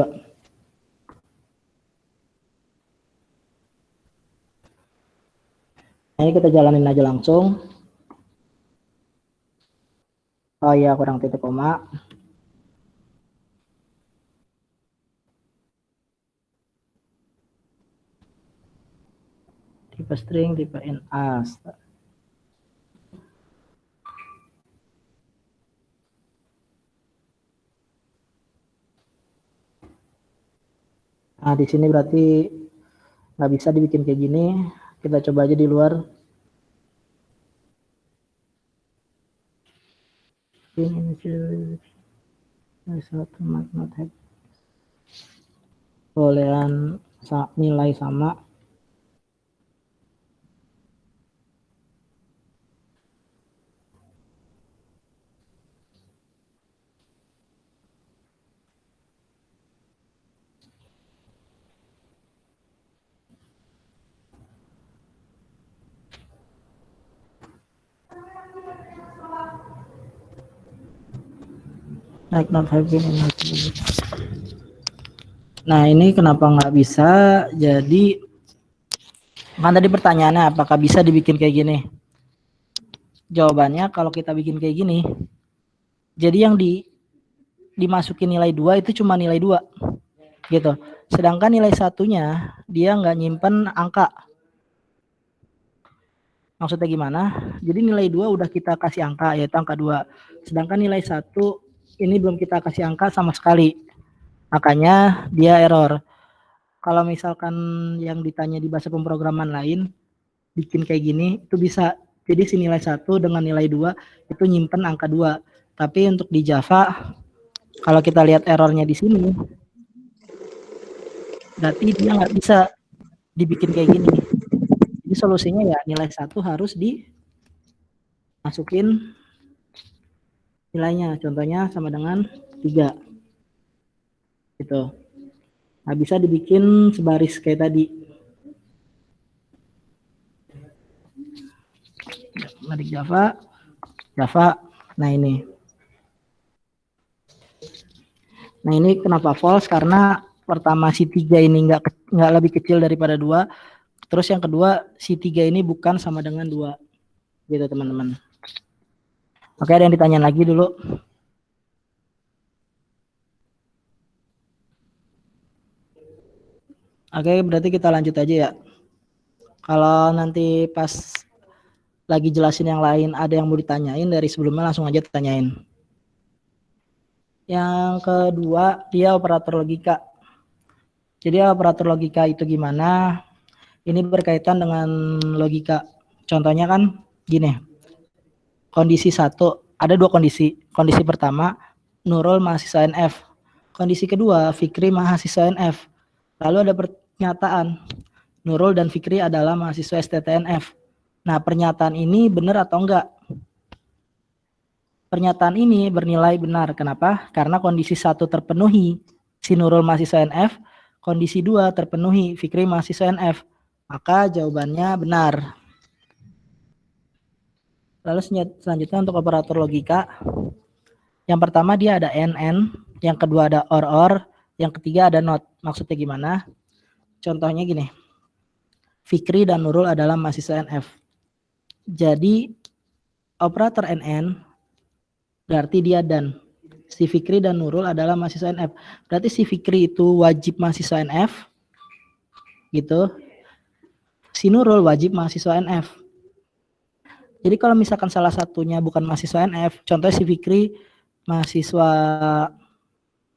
[SPEAKER 1] Nah, ini kita jalanin aja langsung. Oh iya, kurang titik koma. Tipe string, tipe NA. Nah, di sini berarti nggak bisa dibikin kayak gini. Kita coba aja di luar. Ini satu not have. Bolehan nilai sama. Like not having any. Nah, ini kenapa nggak bisa? Jadi kan tadi pertanyaannya apakah bisa dibikin kayak gini? Jawabannya kalau kita bikin kayak gini, jadi yang dimasukin nilai 2 itu cuma nilai 2 gitu. Sedangkan nilai satunya dia nggak nyimpen angka. Maksudnya gimana? Jadi nilai 2 udah kita kasih angka, yaitu angka 2. Sedangkan nilai 1 ini belum kita kasih angka sama sekali. Makanya dia error. Kalau misalkan yang ditanya di bahasa pemrograman lain, bikin kayak gini, itu bisa. Jadi si nilai 1 dengan nilai 2 itu nyimpen angka 2. Tapi untuk di Java, kalau kita lihat errornya di sini, berarti dia nggak bisa dibikin kayak gini. Jadi solusinya ya nilai 1 harus dimasukin nilainya, contohnya sama dengan 3 gitu. Nah, bisa dibikin sebaris kayak tadi. Menarik Java. Nah ini kenapa false? Karena pertama si 3 ini nggak lebih kecil daripada 2. Terus yang kedua si 3 ini bukan sama dengan 2 gitu teman-teman. Oke, ada yang ditanya lagi dulu? Oke, berarti kita lanjut aja ya. Kalau nanti pas lagi jelasin yang lain ada yang mau ditanyain dari sebelumnya, langsung aja tanyain. Yang kedua, dia operator logika. Jadi operator logika itu gimana? Ini berkaitan dengan logika. Contohnya kan gini. Kondisi 1, ada 2 kondisi. Kondisi pertama, Nurul mahasiswa NF. Kondisi kedua, Fikri mahasiswa NF. Lalu ada pernyataan, Nurul dan Fikri adalah mahasiswa STTNF. Nah, pernyataan ini benar atau enggak? Pernyataan ini bernilai benar. Kenapa? Karena kondisi 1 terpenuhi, si Nurul mahasiswa NF. Kondisi 2 terpenuhi, Fikri mahasiswa NF. Maka jawabannya benar. Lalu selanjutnya untuk operator logika. Yang pertama dia ada NN, yang kedua ada OR, yang ketiga ada NOT. Maksudnya gimana? Contohnya gini. Fikri dan Nurul adalah mahasiswa NF. Jadi operator NN berarti dia dan. Si Fikri dan Nurul adalah mahasiswa NF. Berarti si Fikri itu wajib mahasiswa NF. Gitu. Si Nurul wajib mahasiswa NF. Jadi kalau misalkan salah satunya bukan mahasiswa NF, contohnya si Fikri mahasiswa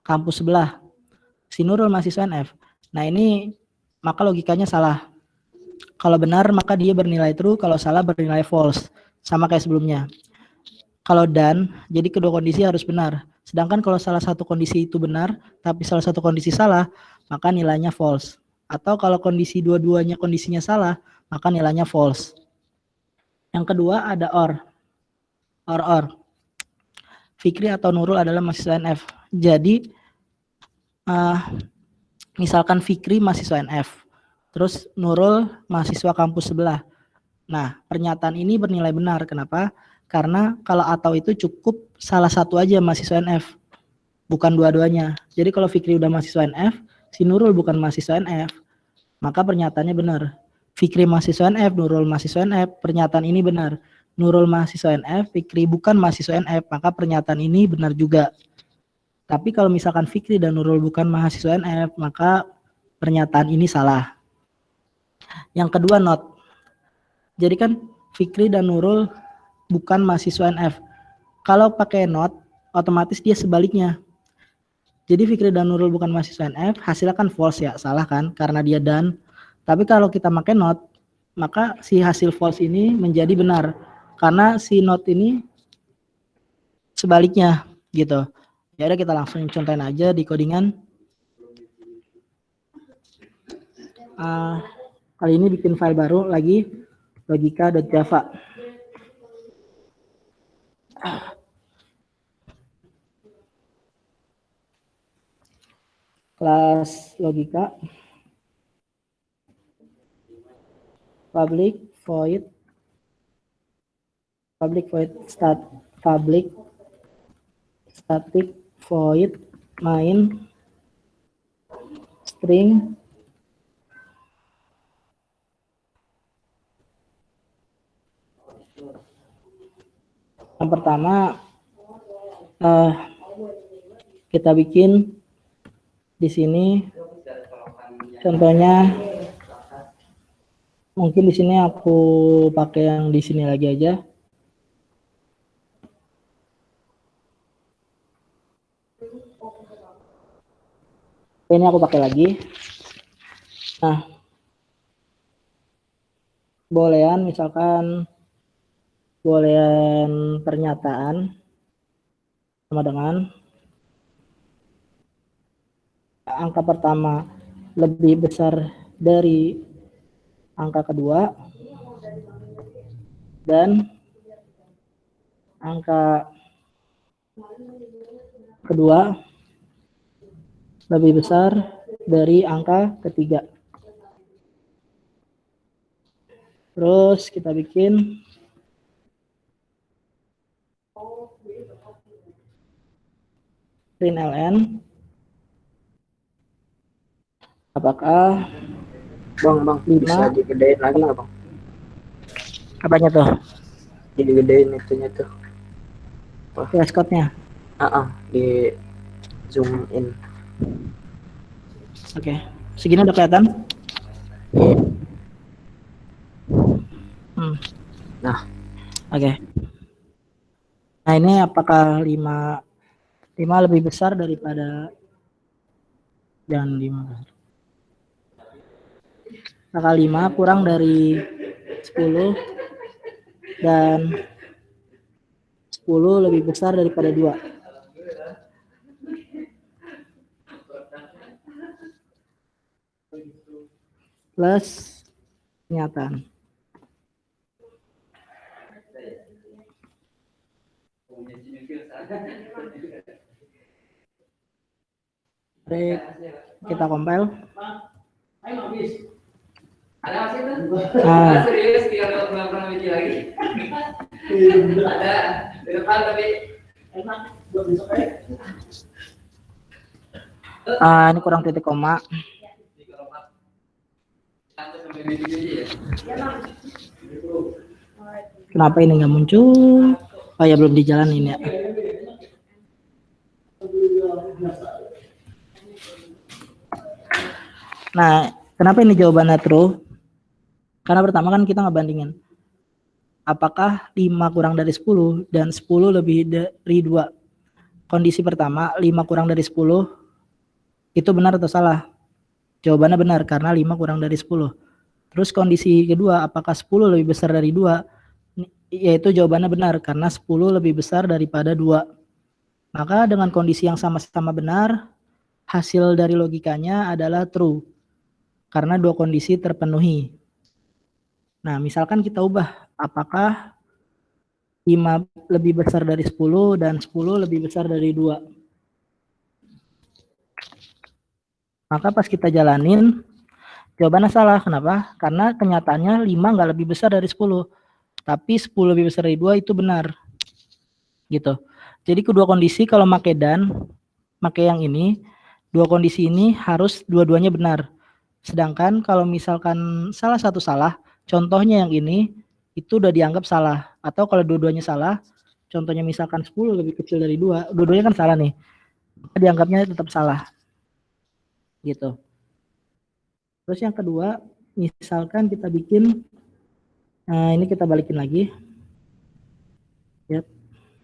[SPEAKER 1] kampus sebelah, si Nurul mahasiswa NF. Nah ini maka logikanya salah. Kalau benar maka dia bernilai true, kalau salah bernilai false. Sama kayak sebelumnya. Kalau dan, jadi kedua kondisi harus benar. Sedangkan kalau salah satu kondisi itu benar, tapi salah satu kondisi salah, maka nilainya false. Atau kalau kondisi dua-duanya kondisinya salah, maka nilainya false. Yang kedua ada OR. Fikri atau Nurul adalah mahasiswa NF. Jadi misalkan Fikri mahasiswa NF, terus Nurul mahasiswa kampus sebelah. Nah, pernyataan ini bernilai benar. Kenapa? Karena kalau atau itu cukup salah satu aja mahasiswa NF, bukan dua-duanya. Jadi kalau Fikri udah mahasiswa NF, si Nurul bukan mahasiswa NF, maka pernyataannya benar. Fikri mahasiswa NF, Nurul mahasiswa NF, pernyataan ini benar. Nurul mahasiswa NF, Fikri bukan mahasiswa NF, maka pernyataan ini benar juga. Tapi kalau misalkan Fikri dan Nurul bukan mahasiswa NF, maka pernyataan ini salah. Yang kedua, not. Jadi kan Fikri dan Nurul bukan mahasiswa NF. Kalau pakai not, otomatis dia sebaliknya. Jadi Fikri dan Nurul bukan mahasiswa NF, hasilnya kan false ya, salah kan, karena dia dan. Tapi kalau kita pakai not, maka si hasil false ini menjadi benar, karena si not ini sebaliknya gitu. Ya udah kita langsung contohin aja di codingan. Kali ini bikin file baru lagi, logika.java. Kelas logika, public void static void main string yang pertama kita bikin di sini contohnya, mungkin di sini aku pakai yang di sini lagi aja. Ini aku pakai lagi. Nah, bolehan misalkan bolehan pernyataan sama dengan angka pertama lebih besar dari angka kedua dan angka kedua lebih besar dari angka ketiga. Terus kita bikin println apakah
[SPEAKER 8] Bang, bisa digedein lagi nggak bang?
[SPEAKER 1] apanya tuh?
[SPEAKER 8] Digedein itunya tuh.
[SPEAKER 1] Flashcode-nya.
[SPEAKER 8] Di zoom in.
[SPEAKER 1] Oke, segini udah kelihatan?
[SPEAKER 8] Nah.
[SPEAKER 1] Oke. Nah ini apakah 5 lebih besar daripada dan 5? Apakah 5 kurang dari 10 dan 10 lebih besar daripada 2? Plus pernyataan. Baik, kita compile. Ini kurang titik koma. Kenapa ini nggak muncul? Oh ya, belum dijalanin ya. Nah, kenapa ini jawabannya true? Karena pertama kan kita ngebandingin apakah 5 kurang dari 10 dan 10 lebih dari 2. Kondisi pertama, 5 kurang dari 10 itu benar atau salah? Jawabannya benar karena 5 kurang dari 10. Terus kondisi kedua, apakah 10 lebih besar dari 2? Yaitu jawabannya benar karena 10 lebih besar daripada 2. Maka dengan kondisi yang sama-sama benar, hasil dari logikanya adalah true. Karena dua kondisi terpenuhi. Nah, misalkan kita ubah, apakah 5 lebih besar dari 10 dan 10 lebih besar dari 2? Maka pas kita jalanin, jawabannya salah. Kenapa? Karena kenyataannya 5 nggak lebih besar dari 10. Tapi 10 lebih besar dari 2 itu benar. Gitu. Jadi kedua kondisi kalau pakai dan, pakai yang ini, dua kondisi ini harus dua-duanya benar. Sedangkan kalau misalkan salah satu salah, contohnya yang ini, itu udah dianggap salah. Atau kalau dua-duanya salah, contohnya misalkan 10 lebih kecil dari 2, dua-duanya kan salah nih. Dianggapnya tetap salah. Gitu. Terus yang kedua, misalkan kita bikin, ini kita balikin lagi. Ya,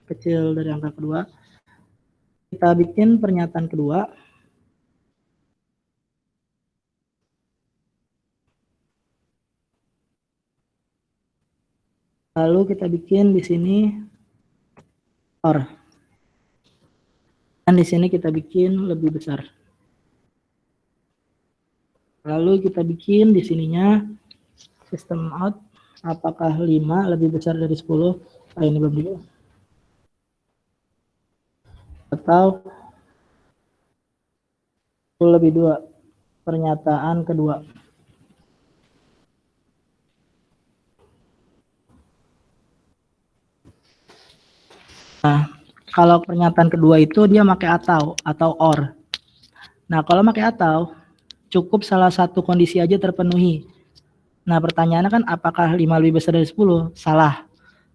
[SPEAKER 1] kecil dari angka kedua. Kita bikin pernyataan kedua. Lalu kita bikin di sini or. Dan di sini kita bikin lebih besar. Lalu kita bikin di sininya system out, apakah 5 lebih besar dari 10? Ini belum di. Atau 10 lebih 2. Pernyataan kedua. Nah, kalau pernyataan kedua itu dia pakai atau or. Nah, kalau pakai atau, cukup salah satu kondisi aja terpenuhi. Nah, pertanyaannya kan apakah 5 lebih besar dari 10? Salah.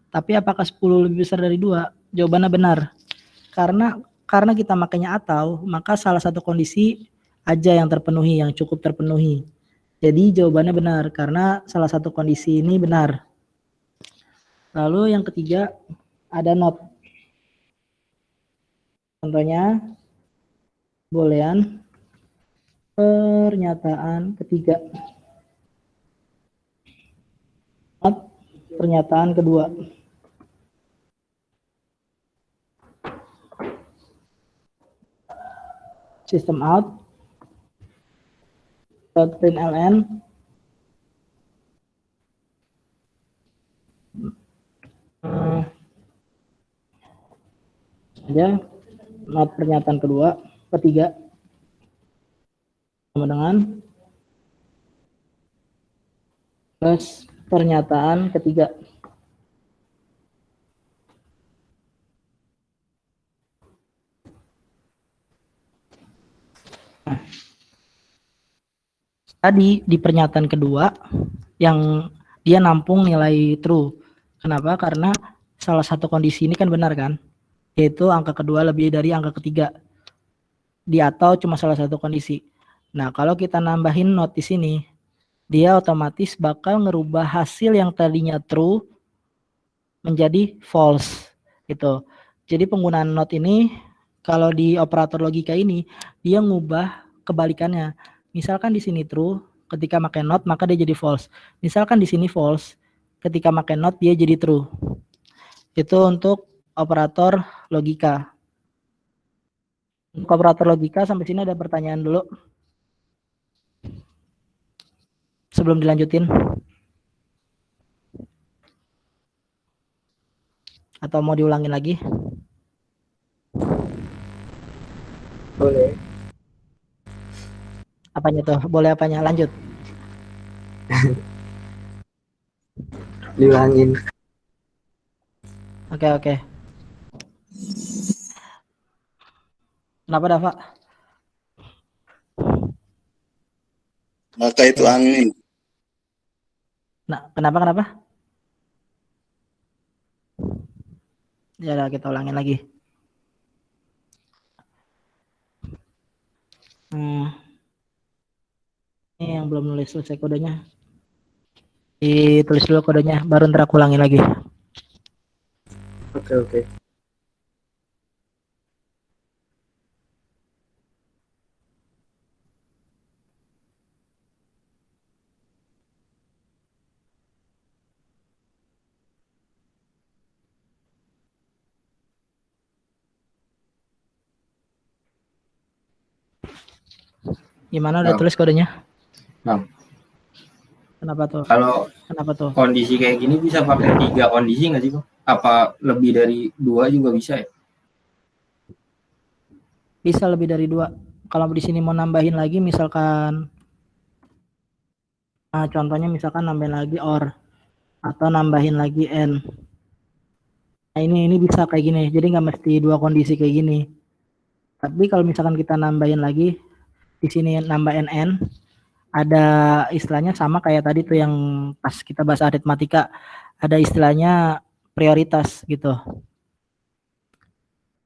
[SPEAKER 1] Tapi apakah 10 lebih besar dari 2? Jawabannya benar. Karena kita makanya atau, maka salah satu kondisi aja yang terpenuhi, yang cukup terpenuhi. Jadi jawabannya benar, karena salah satu kondisi ini benar. Lalu yang ketiga, ada not. Contohnya, bolehan pernyataan ketiga. Not pernyataan kedua. System out. .println. Aja not pernyataan ketiga sama dengan plus pernyataan ketiga. Tadi di pernyataan kedua yang dia nampung nilai true. Kenapa? Karena salah satu kondisi ini kan benar kan? Yaitu angka kedua lebih dari angka ketiga. Di atau cuma salah satu kondisi. Nah, kalau kita nambahin not di sini, dia otomatis bakal ngerubah hasil yang tadinya true menjadi false gitu. Jadi penggunaan not ini kalau di operator logika ini dia ngubah kebalikannya. Misalkan di sini true, ketika pakai not maka dia jadi false. Misalkan di sini false, ketika pakai not dia jadi true. Itu untuk operator logika. Untuk operator logika sampai sini ada pertanyaan dulu. Sebelum dilanjutin. Atau mau diulangin lagi?
[SPEAKER 8] Boleh.
[SPEAKER 1] Apanya tuh? Boleh apanya? Lanjut.
[SPEAKER 8] Diulangin.
[SPEAKER 1] Oke. Kenapa Dava?
[SPEAKER 7] Maka itu angin.
[SPEAKER 1] Nah, kenapa? Ya udah kita ulangin lagi. Ini yang belum nulis selesai kodenya. Ditulis dulu kodenya, baru ntar aku ulangin lagi.
[SPEAKER 8] Oke.
[SPEAKER 1] Gimana udah
[SPEAKER 5] Bang.
[SPEAKER 1] tulis kodenya?
[SPEAKER 5] Bang,
[SPEAKER 1] Kenapa tuh?
[SPEAKER 5] kalau kondisi kayak gini bisa pakai 3 kondisi nggak sih, Bang? Apa lebih dari 2 juga bisa ya?
[SPEAKER 1] Bisa lebih dari 2. Kalau di sini mau nambahin lagi misalkan contohnya misalkan nambahin lagi or. atau nambahin lagi n. Nah, ini bisa kayak gini, jadi nggak mesti dua kondisi kayak gini. Tapi kalau misalkan kita nambahin lagi, di sini nambahin n, ada istilahnya sama kayak tadi tuh yang pas kita bahas aritmatika, ada istilahnya prioritas gitu.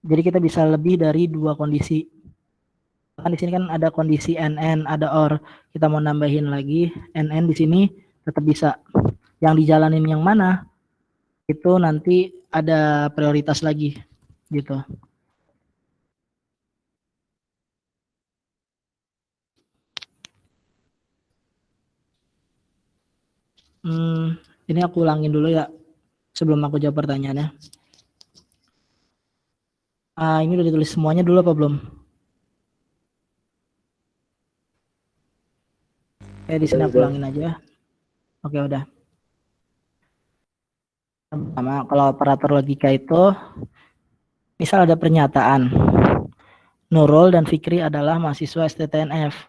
[SPEAKER 1] Jadi kita bisa lebih dari dua kondisi. Kan di sini kan ada kondisi NN, ada OR. Kita mau nambahin lagi NN di sini tetap bisa. Yang dijalanin yang mana? Itu nanti ada prioritas lagi gitu. Ini aku ulangin dulu ya sebelum aku jawab pertanyaannya. Ini udah ditulis semuanya dulu apa belum? Di sini aku ulangin aja. Oke, udah. Pertama, kalau operator logika itu, misal ada pernyataan, Nurul dan Fikri adalah mahasiswa STTNF.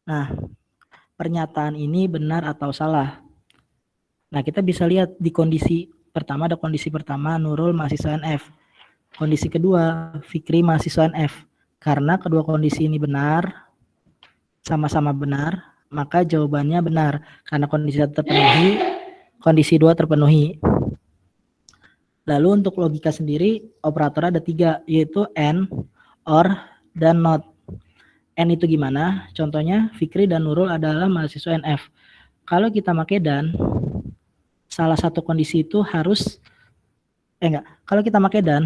[SPEAKER 1] Nah, pernyataan ini benar atau salah? Nah, kita bisa lihat di kondisi pertama, ada kondisi pertama, Nurul mahasiswa NF. Kondisi kedua, Fikri mahasiswa NF. Karena kedua kondisi ini benar, sama-sama benar, maka jawabannya benar. Karena kondisi 1 terpenuhi, kondisi 2 terpenuhi. Lalu untuk logika sendiri, operator ada 3, yaitu AND, OR, dan NOT. N itu gimana? Contohnya, Fikri dan Nurul adalah mahasiswa NF. Kalau kita pakai dan, salah satu kondisi itu harus, kalau kita pakai dan,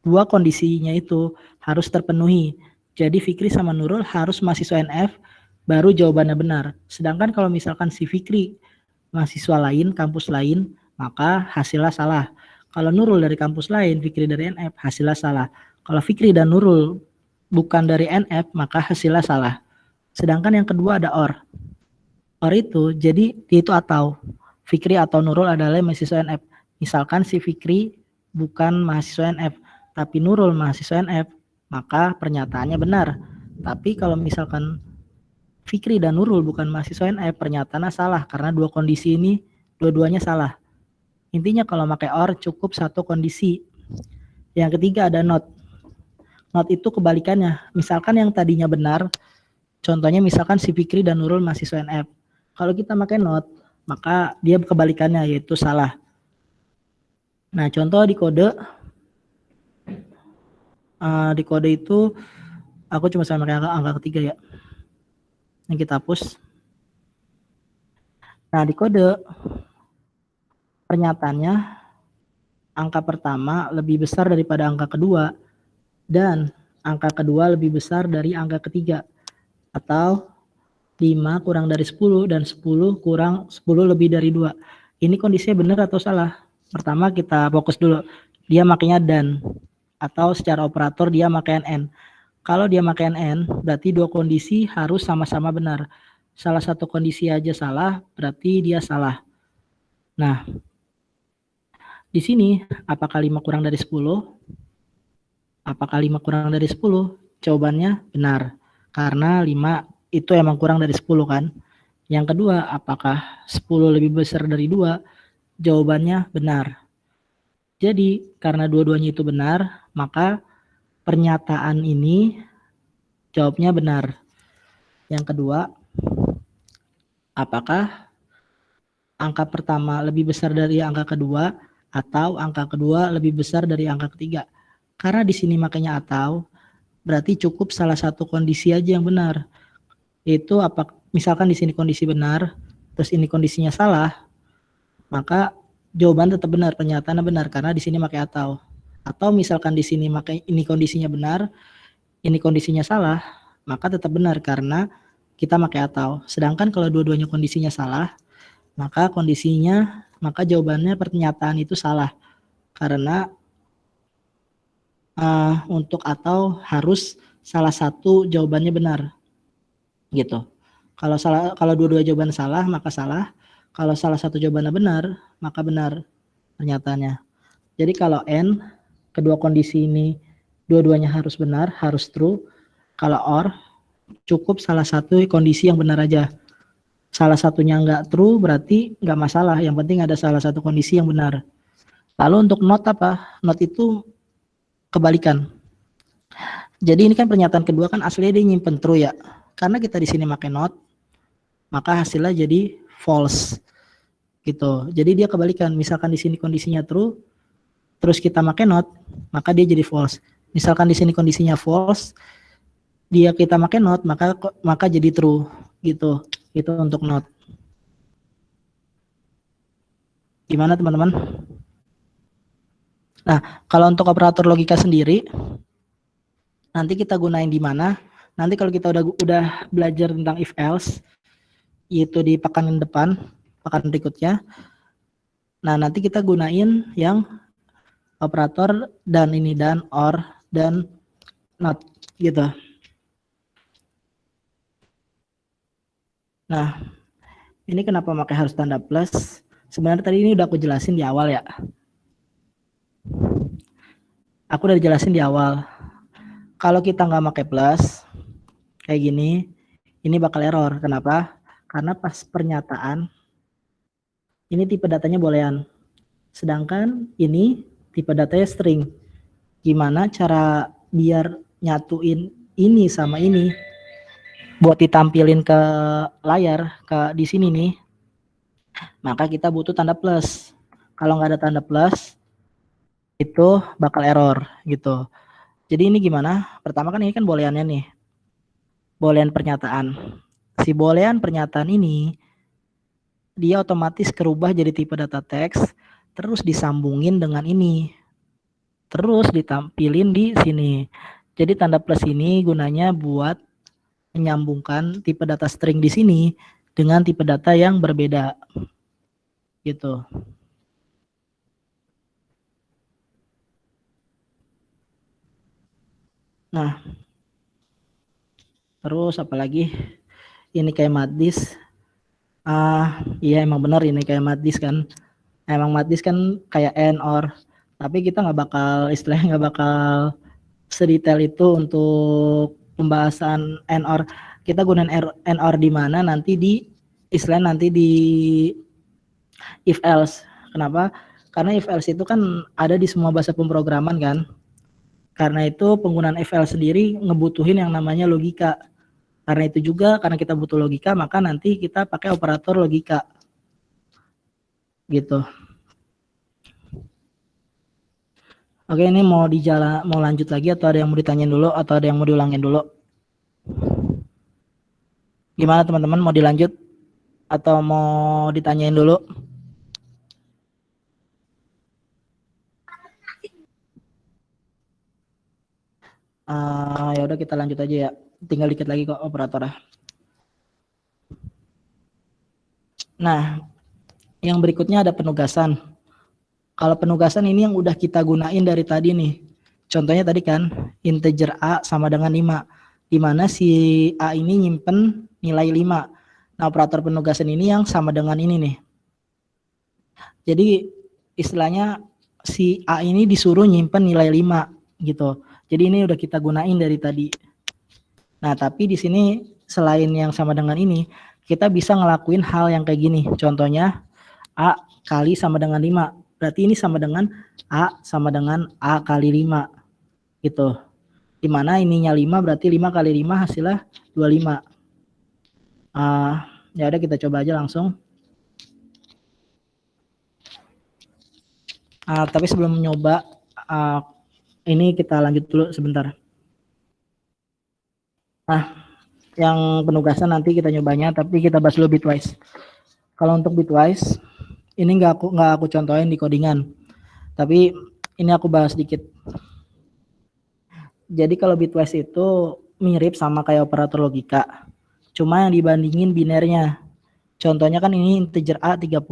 [SPEAKER 1] dua kondisinya itu harus terpenuhi. Jadi Fikri sama Nurul harus mahasiswa NF, baru jawabannya benar. Sedangkan kalau misalkan si Fikri mahasiswa lain, kampus lain, maka hasilnya salah. Kalau Nurul dari kampus lain, Fikri dari NF, hasilnya salah. Kalau Fikri dan Nurul bukan dari NF, maka hasilnya salah. Sedangkan yang kedua ada OR. OR itu, jadi itu atau. Fikri atau Nurul adalah mahasiswa NF. Misalkan si Fikri bukan mahasiswa NF, tapi Nurul mahasiswa NF, maka pernyataannya benar. Tapi kalau misalkan Fikri dan Nurul bukan mahasiswa NF, pernyataannya salah, karena dua kondisi ini, dua-duanya salah. Intinya kalau pakai OR cukup satu kondisi. Yang ketiga ada NOT. NOT itu kebalikannya. Misalkan yang tadinya benar, contohnya misalkan si Fikri dan Nurul mahasiswa NF. Kalau kita pakai NOT, maka dia kebalikannya, yaitu salah. Nah, contoh di kode itu aku cuma sama angka ketiga ya. Yang kita hapus. Nah, di kode pernyataannya angka pertama lebih besar daripada angka kedua dan angka kedua lebih besar dari angka ketiga, atau 5 kurang dari 10 dan 10 kurang 10 lebih dari 2. Ini kondisinya benar atau salah? Pertama kita fokus dulu. Dia makanya dan, atau secara operator dia makanya n. Kalau dia makanya n, berarti dua kondisi harus sama-sama benar. Salah satu kondisi aja salah, berarti dia salah. Nah, di sini apakah 5 kurang dari 10? Apakah 5 kurang dari 10? Jawabannya benar. Karena 5 itu emang kurang dari 10 kan. Yang kedua, apakah 10 lebih besar dari 2? Jawabannya benar. Jadi, karena dua-duanya itu benar, maka pernyataan ini jawabnya benar. Yang kedua, apakah angka pertama lebih besar dari angka kedua atau angka kedua lebih besar dari angka ketiga? Karena di sini makanya atau, berarti cukup salah satu kondisi aja yang benar. Yaitu misalkan di sini kondisi benar, terus ini kondisinya salah, maka jawaban tetap benar, pernyataannya benar karena di sini pakai atau. Atau misalkan di sini pakai ini kondisinya benar, ini kondisinya salah, maka tetap benar karena kita pakai atau. Sedangkan kalau dua-duanya kondisinya salah, maka jawabannya pernyataan itu salah. Karena untuk atau harus salah satu jawabannya benar. Gitu. Kalau dua-dua jawaban salah, maka salah. Kalau salah satu jawabannya benar, maka benar pernyataannya. Jadi kalau N, kedua kondisi ini dua-duanya harus benar, harus true. Kalau OR, cukup salah satu kondisi yang benar aja. salah satunya nggak true berarti nggak masalah, yang penting ada salah satu kondisi yang benar. Lalu untuk not apa? Not itu kebalikan. Jadi ini kan pernyataan kedua kan aslinya dia nyimpen true ya. Karena kita di sini pakai not, maka hasilnya jadi false. Gitu. Jadi dia kebalikan. Misalkan di sini kondisinya true, terus kita pakai not, maka dia jadi false. Misalkan di sini kondisinya false, dia kita pakai not, maka jadi true. Gitu. Itu untuk not. Gimana teman-teman? Nah, kalau untuk operator logika sendiri, nanti kita gunain di mana? Nanti kalau kita udah belajar tentang if else, yaitu di pekan depan, pekan berikutnya. Nah, nanti kita gunain yang operator dan ini, dan, or, dan not gitu. Nah, ini kenapa pakai harus tanda plus? Sebenarnya tadi ini udah aku jelasin di awal ya. Aku udah jelasin di awal. Kalau kita nggak pakai plus, kayak gini, ini bakal error. Kenapa? Karena pas pernyataan, ini tipe datanya boolean. Sedangkan ini tipe datanya string. Gimana cara biar nyatuin ini sama ini? Buat ditampilin ke layar, di sini nih. Maka kita butuh tanda plus. Kalau nggak ada tanda plus, itu bakal error gitu. Jadi ini gimana? Pertama kan ini kan booleannya nih. Boolean pernyataan. Si boolean pernyataan ini dia otomatis kerubah jadi tipe data teks, terus disambungin dengan ini. Terus ditampilin di sini. Jadi tanda plus ini gunanya buat menyambungkan tipe data string di sini dengan tipe data yang berbeda. Gitu. Nah, terus apalagi ini kayak matdis. Iya emang benar ini kayak matdis kan. Emang matdis kan kayak and or. Tapi kita istilahnya nggak bakal sedetail itu untuk pembahasan and or. Kita gunain and or di mana nanti di if else. Kenapa? Karena if else itu kan ada di semua bahasa pemrograman kan. Karena itu penggunaan if else sendiri ngebutuhin yang namanya logika. Karena itu juga, karena kita butuh logika, maka nanti kita pakai operator logika. Gitu. Oke, ini mau lanjut lagi atau ada yang mau ditanyain dulu atau ada yang mau diulangin dulu? Gimana teman-teman, mau dilanjut atau mau ditanyain dulu? Ya udah kita lanjut aja ya. Tinggal dikit lagi kok operatornya. Nah, yang berikutnya ada penugasan. Kalau penugasan ini yang udah kita gunain dari tadi nih. Contohnya tadi kan, integer A sama dengan 5. Di mana si A ini nyimpen nilai 5. Nah, operator penugasan ini yang sama dengan ini nih. Jadi, istilahnya si A ini disuruh nyimpen nilai 5 gitu. Jadi ini udah kita gunain dari tadi. Nah, tapi di sini selain yang sama dengan ini, kita bisa ngelakuin hal yang kayak gini. Contohnya, A kali sama dengan 5. Berarti ini sama dengan A sama dengan A kali 5. Gitu. Dimana ininya 5, berarti 5 kali 5 hasilnya 25. Ya udah kita coba aja langsung. Tapi sebelum nyoba, ini kita lanjut dulu sebentar. Nah, yang penugasan nanti kita nyobanya, tapi kita bahas dulu bitwise. Kalau untuk bitwise, ini nggak aku contohin di codingan, tapi ini aku bahas dikit. Jadi kalau bitwise itu mirip sama kayak operator logika, cuma yang dibandingin binernya. Contohnya kan ini integer A 30.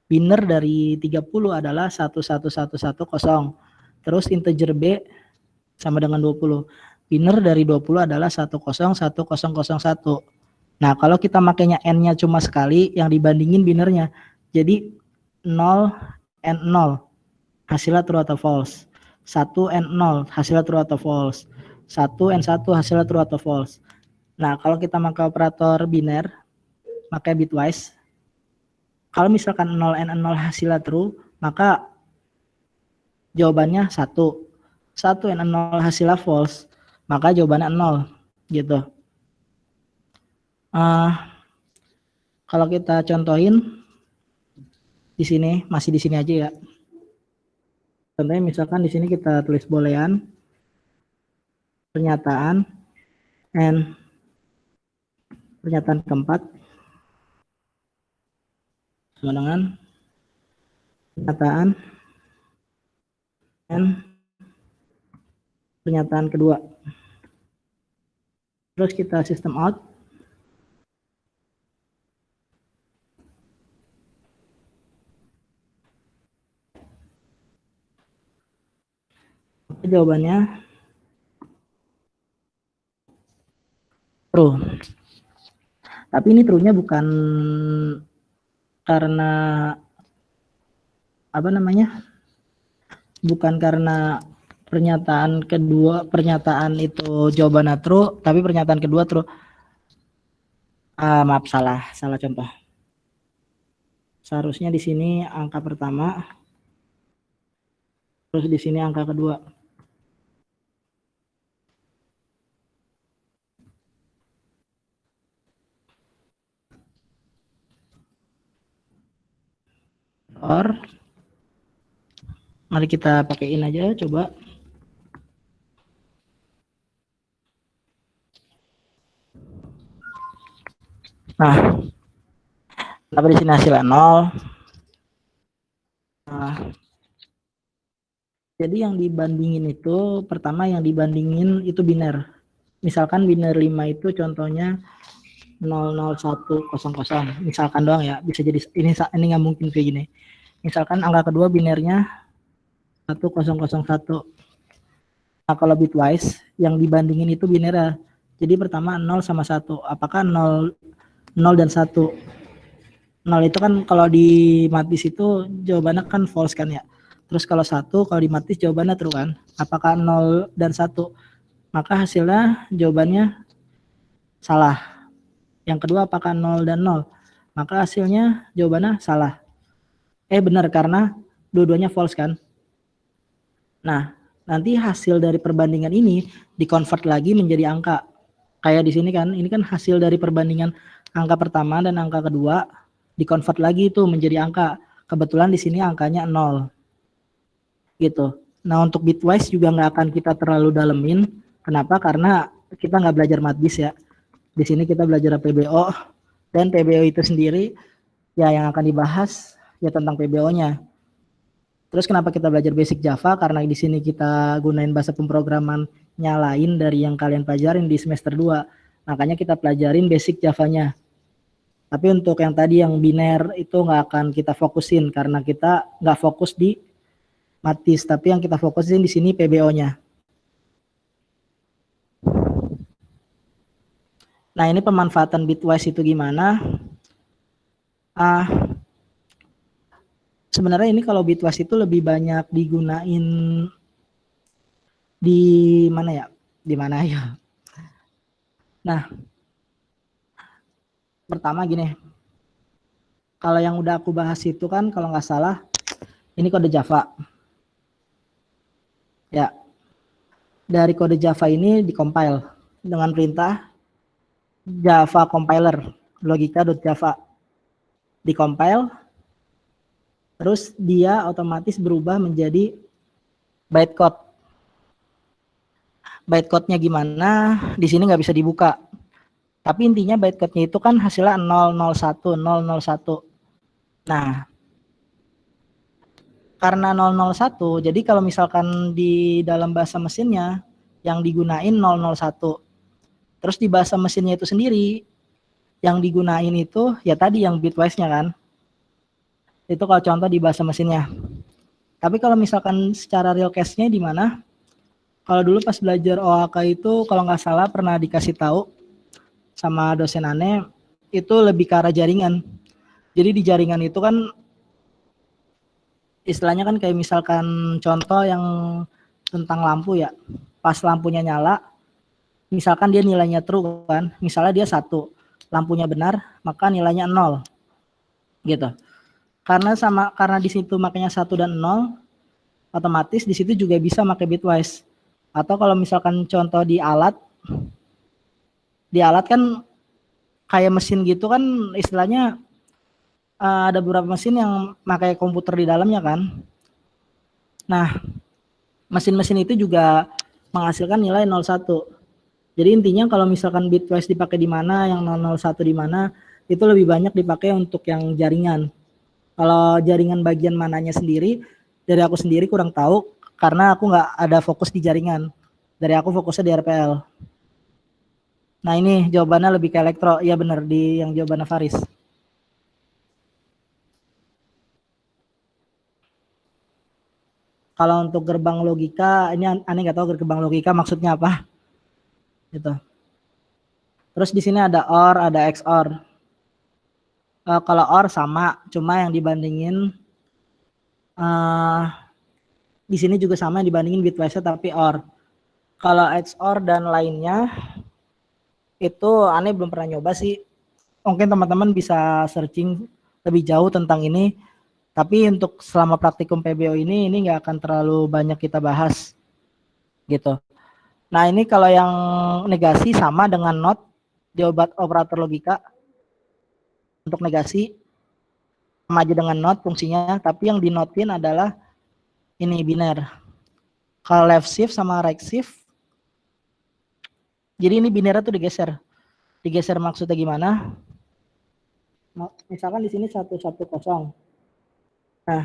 [SPEAKER 1] Biner dari 30 adalah 11110. Terus integer B sama dengan 20. Biner dari 20 adalah 101001. Nah, kalau kita makainya n-nya cuma sekali, yang dibandingin binernya. Jadi 0 and 0 hasilnya true atau false. 1 and 0 hasilnya true atau false. 1 and 1 hasilnya true atau false. Nah, kalau kita pakai operator biner, pakai bitwise. Kalau misalkan 0 and 0 hasilnya true, maka jawabannya 1. 1 and 0 hasilnya false, maka jawabannya 0 gitu. Kalau kita contohin di sini, masih di sini aja ya. Contohnya misalkan di sini kita tulis boolean pernyataan and pernyataan keempat sama dengan pernyataan and pernyataan kedua. Terus kita system out. Jawabannya true. Tapi ini true-nya bukan karena apa namanya? Bukan karena pernyataan itu jawabannya true, tapi pernyataan kedua true. Maaf, salah contoh. Seharusnya di sini angka pertama, terus di sini angka kedua. Mari kita pakaiin aja coba. Nah, kenapa di sini hasilnya 0? Nah, jadi yang dibandingin itu, pertama yang dibandingin itu biner. Misalkan biner 5 itu contohnya 00100, misalkan doang ya, bisa jadi ini nggak mungkin kayak gini. Misalkan angka kedua binernya 1001. Nah, kalau bitwise yang dibandingin itu biner. Jadi pertama 0 sama 1. Apakah 0 dan 1? 0 itu kan kalau di matis itu jawabannya kan false kan ya. Terus kalau 1 kalau di matis jawabannya true kan. Apakah 0 dan 1? Maka hasilnya jawabannya salah. Yang kedua apakah 0 dan 0? Maka hasilnya jawabannya salah. Benar karena dua-duanya false kan. Nah, nanti hasil dari perbandingan ini dikonvert lagi menjadi angka. Kayak di sini kan, ini kan hasil dari perbandingan angka pertama dan angka kedua dikonvert lagi itu menjadi angka. Kebetulan di sini angkanya 0. Gitu. Nah, untuk bitwise juga nggak akan kita terlalu dalemin. Kenapa? Karena kita nggak belajar matbis ya. Di sini kita belajar PBO, dan PBO itu sendiri ya yang akan dibahas ya tentang PBO-nya. Terus kenapa kita belajar basic Java? Karena di sini kita gunain bahasa pemrogramannya lain dari yang kalian pelajarin di semester 2. Makanya kita pelajarin basic Java-nya. Tapi untuk yang tadi yang biner itu nggak akan kita fokusin karena kita nggak fokus di matis, tapi yang kita fokusin di sini PBO-nya. Nah, ini pemanfaatan bitwise itu gimana? Sebenarnya ini kalau bitwise itu lebih banyak digunain di mana ya? Di mana ya? Nah, pertama gini. Kalau yang udah aku bahas itu kan kalau nggak salah ini kode Java. Ya. Dari kode Java ini dikompil dengan perintah Java compiler logika.java, dikompil, terus dia otomatis berubah menjadi bytecode. Bytecode-nya gimana? Di sini nggak bisa dibuka. Tapi intinya bytecode-nya itu kan hasilnya 001, 001. Nah, karena 001, jadi kalau misalkan di dalam bahasa mesinnya yang digunain 001. Terus di bahasa mesinnya itu sendiri yang digunain itu ya tadi yang bitwise-nya kan. Itu kalau contoh di bahasa mesinnya. Tapi kalau misalkan secara real case-nya di mana? Kalau dulu pas belajar OAK itu kalau nggak salah pernah dikasih tahu sama dosen aneh itu lebih ke arah jaringan. Jadi di jaringan itu kan istilahnya kan kayak misalkan contoh yang tentang lampu ya. Pas lampunya nyala, misalkan dia nilainya true kan, misalnya dia 1. lampunya benar, maka nilainya 0. Gitu. Karena di situ makanya 1 dan 0, otomatis di situ juga bisa pakai bitwise. Atau kalau misalkan contoh di alat kan kayak mesin gitu kan istilahnya ada beberapa mesin yang pakai komputer di dalamnya kan. Nah, mesin-mesin itu juga menghasilkan nilai 01. Jadi intinya kalau misalkan bitwise dipakai di mana, yang 001 di mana, itu lebih banyak dipakai untuk yang jaringan. Kalau jaringan bagian mananya sendiri, dari aku sendiri kurang tahu, karena aku nggak ada fokus di jaringan. Dari aku fokusnya di RPL. Nah ini jawabannya lebih ke elektro, iya benar di yang jawabannya Faris. Kalau untuk gerbang logika, ini aneh nggak tahu gerbang logika maksudnya apa. Gitu. Terus di sini ada OR, ada XOR. Kalau OR sama, cuma yang dibandingin di sini juga sama yang dibandingin bitwise tapi OR. Kalau XOR dan lainnya itu aneh belum pernah nyoba sih. Mungkin teman-teman bisa searching lebih jauh tentang ini. Tapi untuk selama praktikum PBO ini nggak akan terlalu banyak kita bahas gitu. Nah ini kalau yang negasi sama dengan not di obat operator logika. Untuk negasi sama aja dengan not fungsinya, tapi yang dinotin adalah ini biner. Kalau left shift sama right shift, jadi ini binernya tuh digeser. Digeser maksudnya gimana? Misalkan di sini 110. Nah,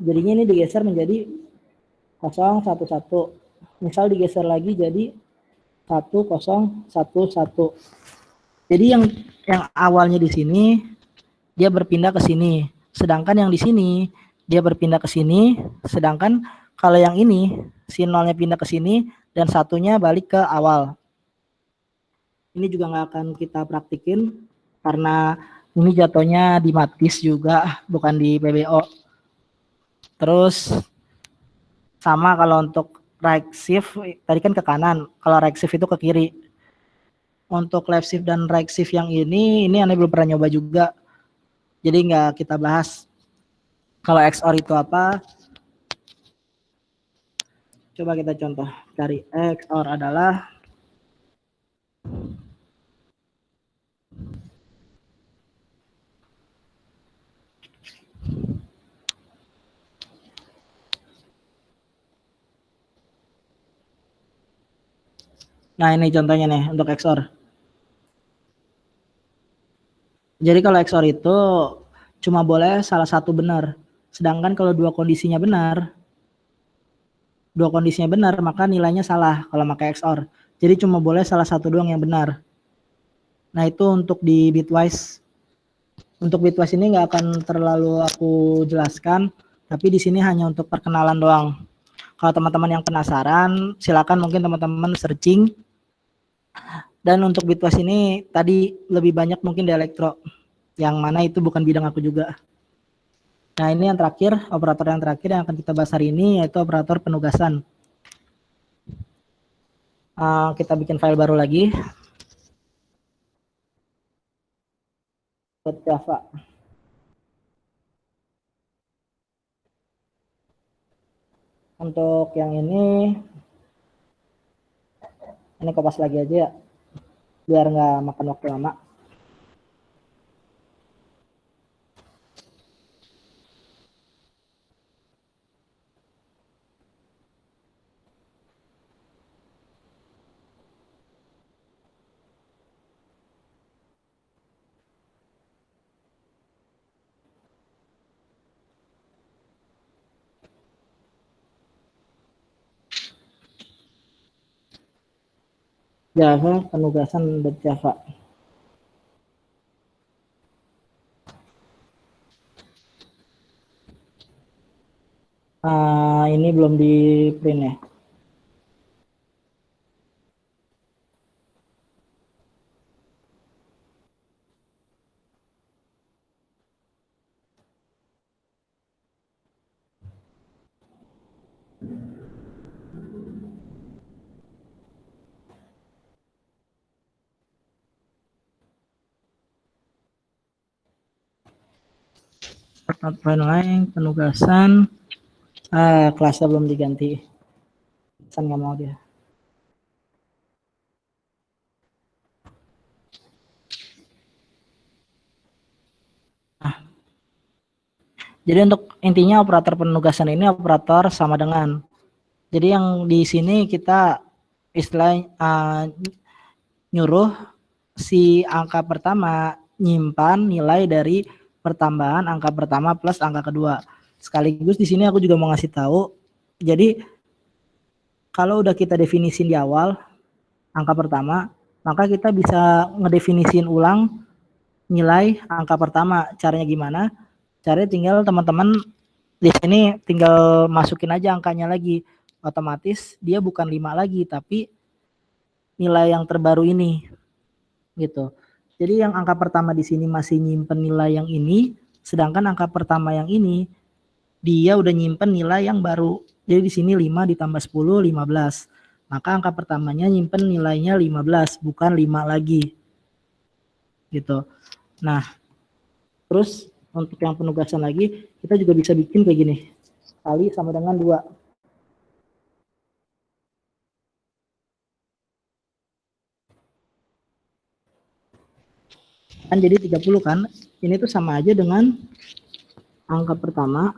[SPEAKER 1] jadinya ini digeser menjadi 011. Misal digeser lagi jadi 1011. Jadi yang awalnya di sini dia berpindah ke sini. Sedangkan yang di sini dia berpindah ke sini. Sedangkan kalau yang ini si nolnya pindah ke sini dan satunya balik ke awal. Ini juga nggak akan kita praktikin karena ini jatuhnya di matis juga, bukan di PBO. Terus sama kalau untuk right shift, tadi kan ke kanan, kalau right shift itu ke kiri. Untuk left shift dan right shift yang ini aneh belum pernah nyoba juga. Jadi nggak kita bahas. Kalau XOR itu apa? Coba kita contoh. Cari XOR adalah nah ini contohnya nih untuk XOR. Jadi kalau XOR itu cuma boleh salah satu benar. Sedangkan kalau dua kondisinya benar, maka nilainya salah kalau pakai XOR. Jadi cuma boleh salah satu doang yang benar. Nah itu untuk di bitwise. Untuk bitwise ini nggak akan terlalu aku jelaskan, tapi di sini hanya untuk perkenalan doang. Kalau teman-teman yang penasaran, silakan mungkin teman-teman searching. Dan untuk bitwise ini tadi lebih banyak mungkin di elektro, yang mana itu bukan bidang aku juga. Nah ini yang terakhir, operator yang terakhir yang akan kita bahas hari ini yaitu operator penugasan. Kita bikin file baru lagi. Java. Untuk yang ini kopas lagi aja ya, biar nggak makan waktu lama. Java penugasan Java. Ini belum di print ya. outline lain, penugasan, kelasnya belum diganti. Pesan nggak mau dia. Jadi untuk intinya operator penugasan ini operator sama dengan. Jadi yang di sini kita istilah nyuruh si angka pertama nyimpan nilai dari pertambahan angka pertama plus angka kedua. Sekaligus di sini aku juga mau ngasih tahu. Jadi kalau udah kita definisin di awal angka pertama, maka kita bisa ngedefinisin ulang nilai angka pertama. Caranya gimana? Caranya tinggal teman-teman di sini tinggal masukin aja angkanya lagi. Otomatis dia bukan 5 lagi, tapi nilai yang terbaru ini. Gitu. Jadi yang angka pertama di sini masih nyimpen nilai yang ini, sedangkan angka pertama yang ini dia udah nyimpen nilai yang baru. Jadi di sini 5 ditambah 10, 15. Maka angka pertamanya nyimpen nilainya 15, bukan 5 lagi. Gitu. Nah, terus untuk yang penugasan lagi, kita juga bisa bikin kayak gini. Kali sama dengan 2. Kan jadi 30 kan? Ini tuh sama aja dengan angka pertama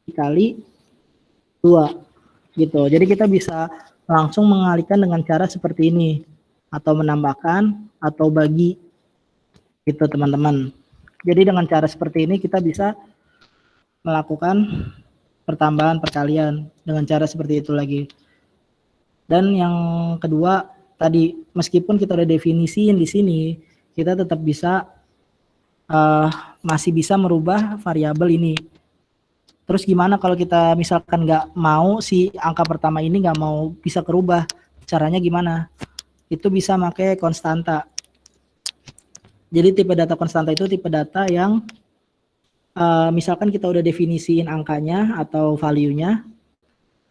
[SPEAKER 1] dikali 2. Gitu. Jadi kita bisa langsung mengalihkan dengan cara seperti ini. Atau menambahkan, atau bagi. Gitu teman-teman. Jadi dengan cara seperti ini kita bisa melakukan pertambahan perkalian dengan cara seperti itu lagi. Dan yang kedua tadi, meskipun kita udah definisiin di sini, kita tetap bisa masih bisa merubah variabel ini. Terus gimana kalau kita misalkan nggak mau si angka pertama ini nggak mau bisa kerubah? Caranya gimana? Itu bisa pakai konstanta. Jadi tipe data konstanta itu tipe data yang misalkan kita udah definisiin angkanya atau value-nya,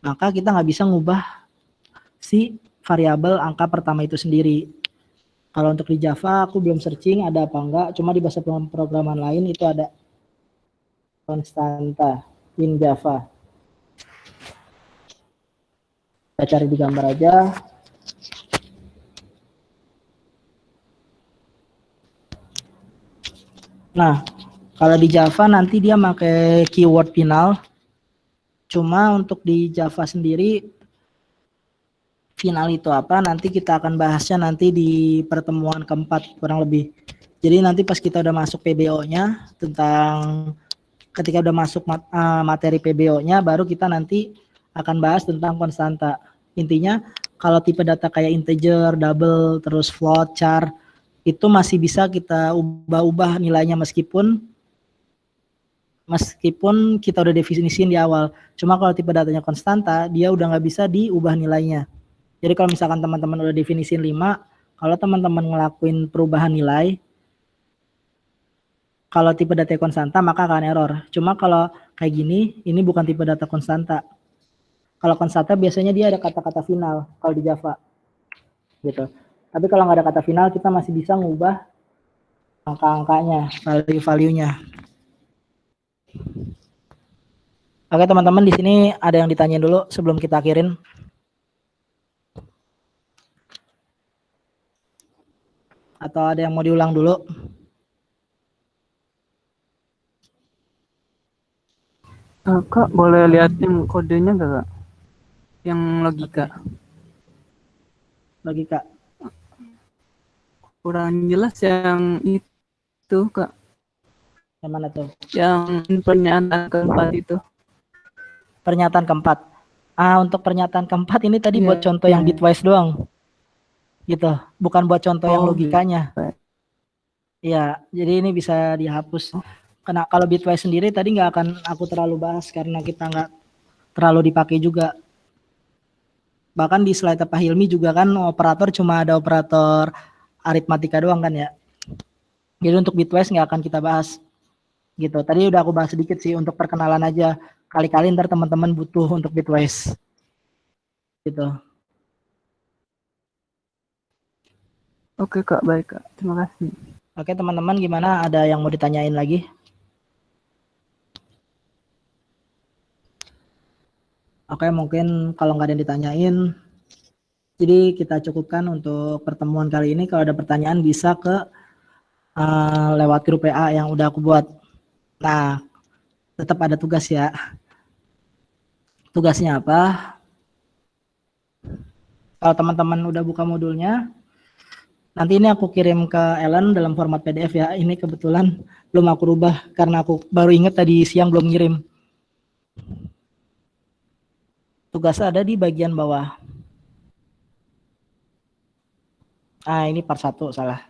[SPEAKER 1] maka kita nggak bisa ngubah si variabel angka pertama itu sendiri. Kalau untuk di Java aku belum searching ada apa enggak, cuma di bahasa pemrograman lain itu ada konstanta in Java. Kita cari di gambar aja. Nah, kalau di Java nanti dia pakai keyword final. Cuma untuk di Java sendiri final itu apa nanti kita akan bahasnya nanti di pertemuan keempat kurang lebih. Jadi nanti pas kita udah masuk PBO-nya tentang ketika udah masuk materi PBO-nya baru kita nanti akan bahas tentang konstanta. Intinya kalau tipe data kayak integer, double, terus float, char itu masih bisa kita ubah-ubah nilainya meskipun kita udah definisiin di awal. Cuma kalau tipe datanya konstanta, dia udah nggak bisa diubah nilainya. Jadi kalau misalkan teman-teman udah definisiin 5, kalau teman-teman ngelakuin perubahan nilai, kalau tipe data konstanta maka akan error. Cuma kalau kayak gini, ini bukan tipe data konstanta. Kalau konstanta biasanya dia ada kata-kata final kalau di Java. Gitu. Tapi kalau nggak ada kata final, kita masih bisa ngubah angka-angkanya, value-value-nya. Oke teman-teman, di sini ada yang ditanyain dulu sebelum kita akhirin. Atau ada yang mau diulang dulu?
[SPEAKER 4] Kak, boleh liatin kodenya nggak, Kak? Yang logika.
[SPEAKER 1] Logika.
[SPEAKER 4] Kurang jelas yang itu, Kak.
[SPEAKER 1] Yang mana tuh?
[SPEAKER 4] Yang pernyataan keempat itu.
[SPEAKER 1] Pernyataan keempat. Untuk pernyataan keempat ini tadi buat contoh yang bitwise doang. Gitu. Bukan buat contoh yang logikanya. Iya, jadi ini bisa dihapus. Karena kalau bitwise sendiri tadi nggak akan aku terlalu bahas karena kita nggak terlalu dipakai juga. Bahkan di slide Pak Hilmi juga kan operator cuma ada operator aritmatika doang kan ya. Jadi untuk bitwise nggak akan kita bahas. Gitu. Tadi udah aku bahas sedikit sih untuk perkenalan aja. Kali-kali ntar teman-teman butuh untuk bitwise. Gitu.
[SPEAKER 4] Oke Kak, baik Kak. Terima kasih.
[SPEAKER 1] Oke teman-teman, gimana? Ada yang mau ditanyain lagi? Oke, mungkin kalau nggak ada yang ditanyain, jadi kita cukupkan untuk pertemuan kali ini. Kalau ada pertanyaan bisa ke lewat grup PA yang udah aku buat. Nah, tetap ada tugas ya. Tugasnya apa? Kalau teman-teman udah buka modulnya, nanti ini aku kirim ke Ellen dalam format PDF ya. Ini kebetulan belum aku rubah karena aku baru ingat tadi siang belum ngirim. Tugas ada di bagian bawah. Ah, ini part 1 salah.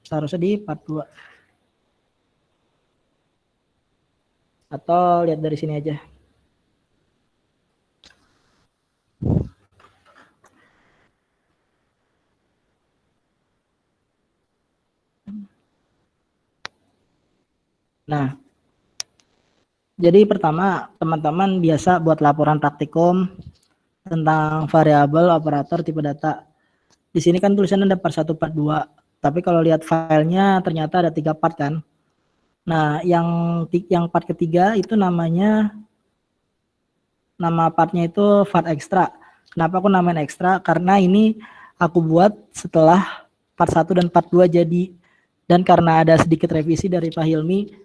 [SPEAKER 1] Seharusnya di part 2. Atau lihat dari sini aja. Nah, jadi pertama teman-teman biasa buat laporan praktikum tentang variabel operator tipe data. Di sini kan tulisannya ada part 1, part 2. Tapi kalau lihat filenya ternyata ada 3 part kan. Nah, yang part ketiga itu nama partnya itu part extra. Kenapa aku namain extra? Karena ini aku buat setelah part 1 dan part 2 jadi. Dan karena ada sedikit revisi dari Pak Hilmi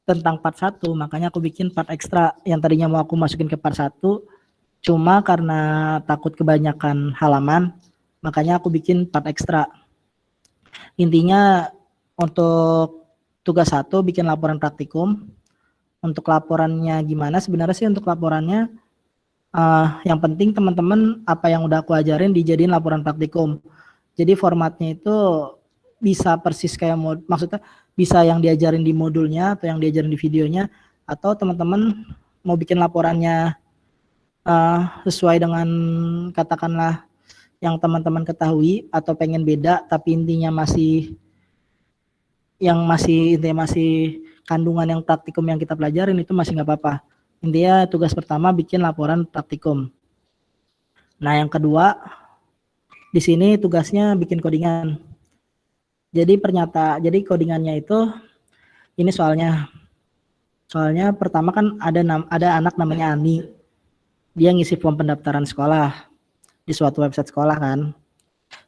[SPEAKER 1] tentang part 1, makanya aku bikin part extra. Yang tadinya mau aku masukin ke part 1, cuma karena takut kebanyakan halaman, makanya aku bikin part extra. Intinya untuk tugas 1 bikin laporan praktikum. Untuk laporannya gimana? Sebenarnya sih untuk laporannya yang penting teman-teman apa yang udah aku ajarin dijadiin laporan praktikum. Jadi formatnya itu bisa persis kayak maksudnya bisa yang diajarin di modulnya atau yang diajarin di videonya, atau teman-teman mau bikin laporannya sesuai dengan katakanlah yang teman-teman ketahui atau pengen beda tapi intinya masih kandungan yang praktikum yang kita pelajarin itu masih nggak apa-apa. Intinya tugas pertama bikin laporan praktikum. Nah, yang kedua di sini tugasnya bikin codingan. Jadi codingannya itu ini soalnya pertama kan ada anak namanya Ani. Dia ngisi form pendaftaran sekolah di suatu website sekolah kan.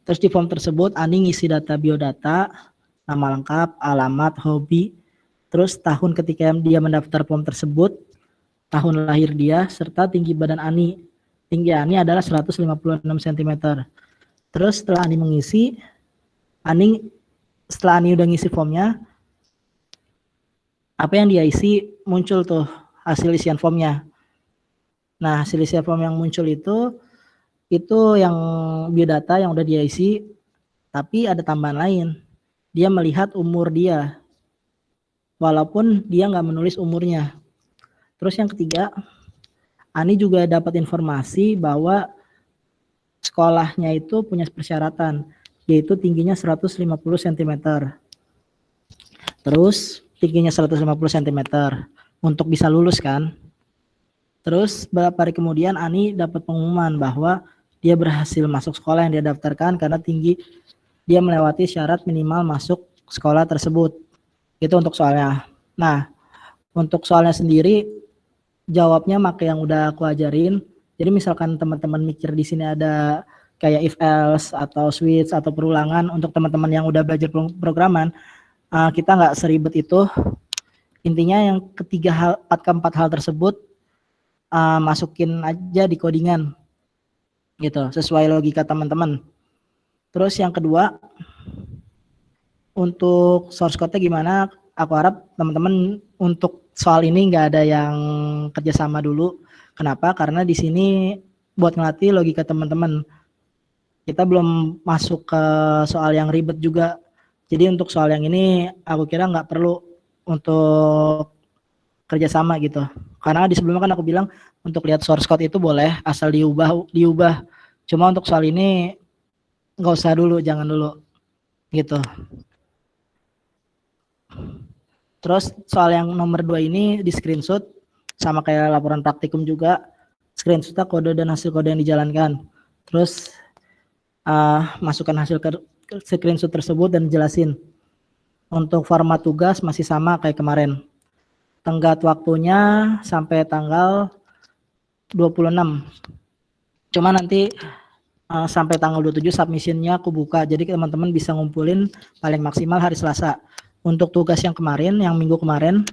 [SPEAKER 1] Terus di form tersebut Ani ngisi data biodata, nama lengkap, alamat, hobi, terus tahun ketika dia mendaftar form tersebut, tahun lahir dia, serta tinggi badan Ani. Tinggi Ani adalah 156 cm. Terus setelah Ani udah ngisi formnya, apa yang dia isi muncul tuh hasil isian formnya. Nah, hasil isian form yang muncul itu yang biodata yang udah dia isi, tapi ada tambahan lain. Dia melihat umur dia, walaupun dia nggak menulis umurnya. Terus yang ketiga, Ani juga dapat informasi bahwa sekolahnya itu punya persyaratan, yaitu tingginya 150 cm. Terus tingginya 150 cm untuk bisa lulus kan. Terus beberapa hari kemudian Ani dapat pengumuman bahwa dia berhasil masuk sekolah yang dia daftarkan karena dia melewati syarat minimal masuk sekolah tersebut. Itu untuk soalnya. Nah, untuk soalnya sendiri jawabnya pakai yang udah aku ajarin. Jadi misalkan teman-teman mikir di sini ada kayak if else atau switch atau perulangan, untuk teman-teman yang udah belajar programan, kita nggak seribet itu. Intinya yang keempat hal tersebut masukin aja di codingan gitu, sesuai logika teman-teman. Terus yang kedua, untuk source code-nya gimana? Aku harap teman-teman untuk soal ini nggak ada yang kerjasama dulu. Kenapa? Karena di sini buat ngelatih logika teman-teman. Kita belum masuk ke soal yang ribet juga. Jadi untuk soal yang ini aku kira nggak perlu untuk kerjasama gitu. Karena di sebelumnya kan aku bilang untuk lihat source code itu boleh asal diubah. Cuma untuk soal ini nggak usah dulu, jangan dulu gitu. Terus soal yang nomor 2 ini di screenshot sama kayak laporan praktikum juga, screenshot kode dan hasil kode yang dijalankan. Terus masukkan hasil screenshot tersebut dan jelasin. Untuk format tugas masih sama kayak kemarin. Tenggat waktunya sampai tanggal 26. Cuma nanti sampai tanggal 27 submissionnya aku buka. Jadi teman-teman bisa ngumpulin paling maksimal hari Selasa. Untuk tugas yang kemarin, yang minggu kemarin,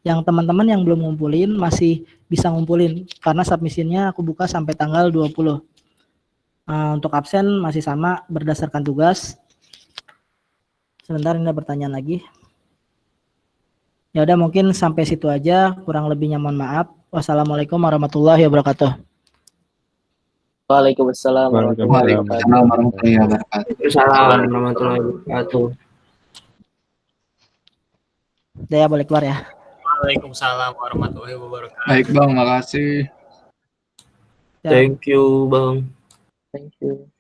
[SPEAKER 1] yang teman-teman yang belum ngumpulin masih bisa ngumpulin. Karena submissionnya aku buka sampai tanggal 20. Untuk absen masih sama berdasarkan tugas. Sebentar, ini ada pertanyaan lagi. Ya udah, mungkin sampai situ aja. Kurang lebihnya mohon maaf. Wassalamualaikum warahmatullahi wabarakatuh.
[SPEAKER 6] Waalaikumsalam warahmatullahi wabarakatuh.
[SPEAKER 8] Waalaikumsalam warahmatullahi wabarakatuh.
[SPEAKER 1] Daya boleh keluar ya.
[SPEAKER 9] Waalaikumsalam warahmatullahi wabarakatuh.
[SPEAKER 10] Baik Bang, makasih.
[SPEAKER 1] Ya.
[SPEAKER 8] Thank you, Bang.
[SPEAKER 6] Thank you.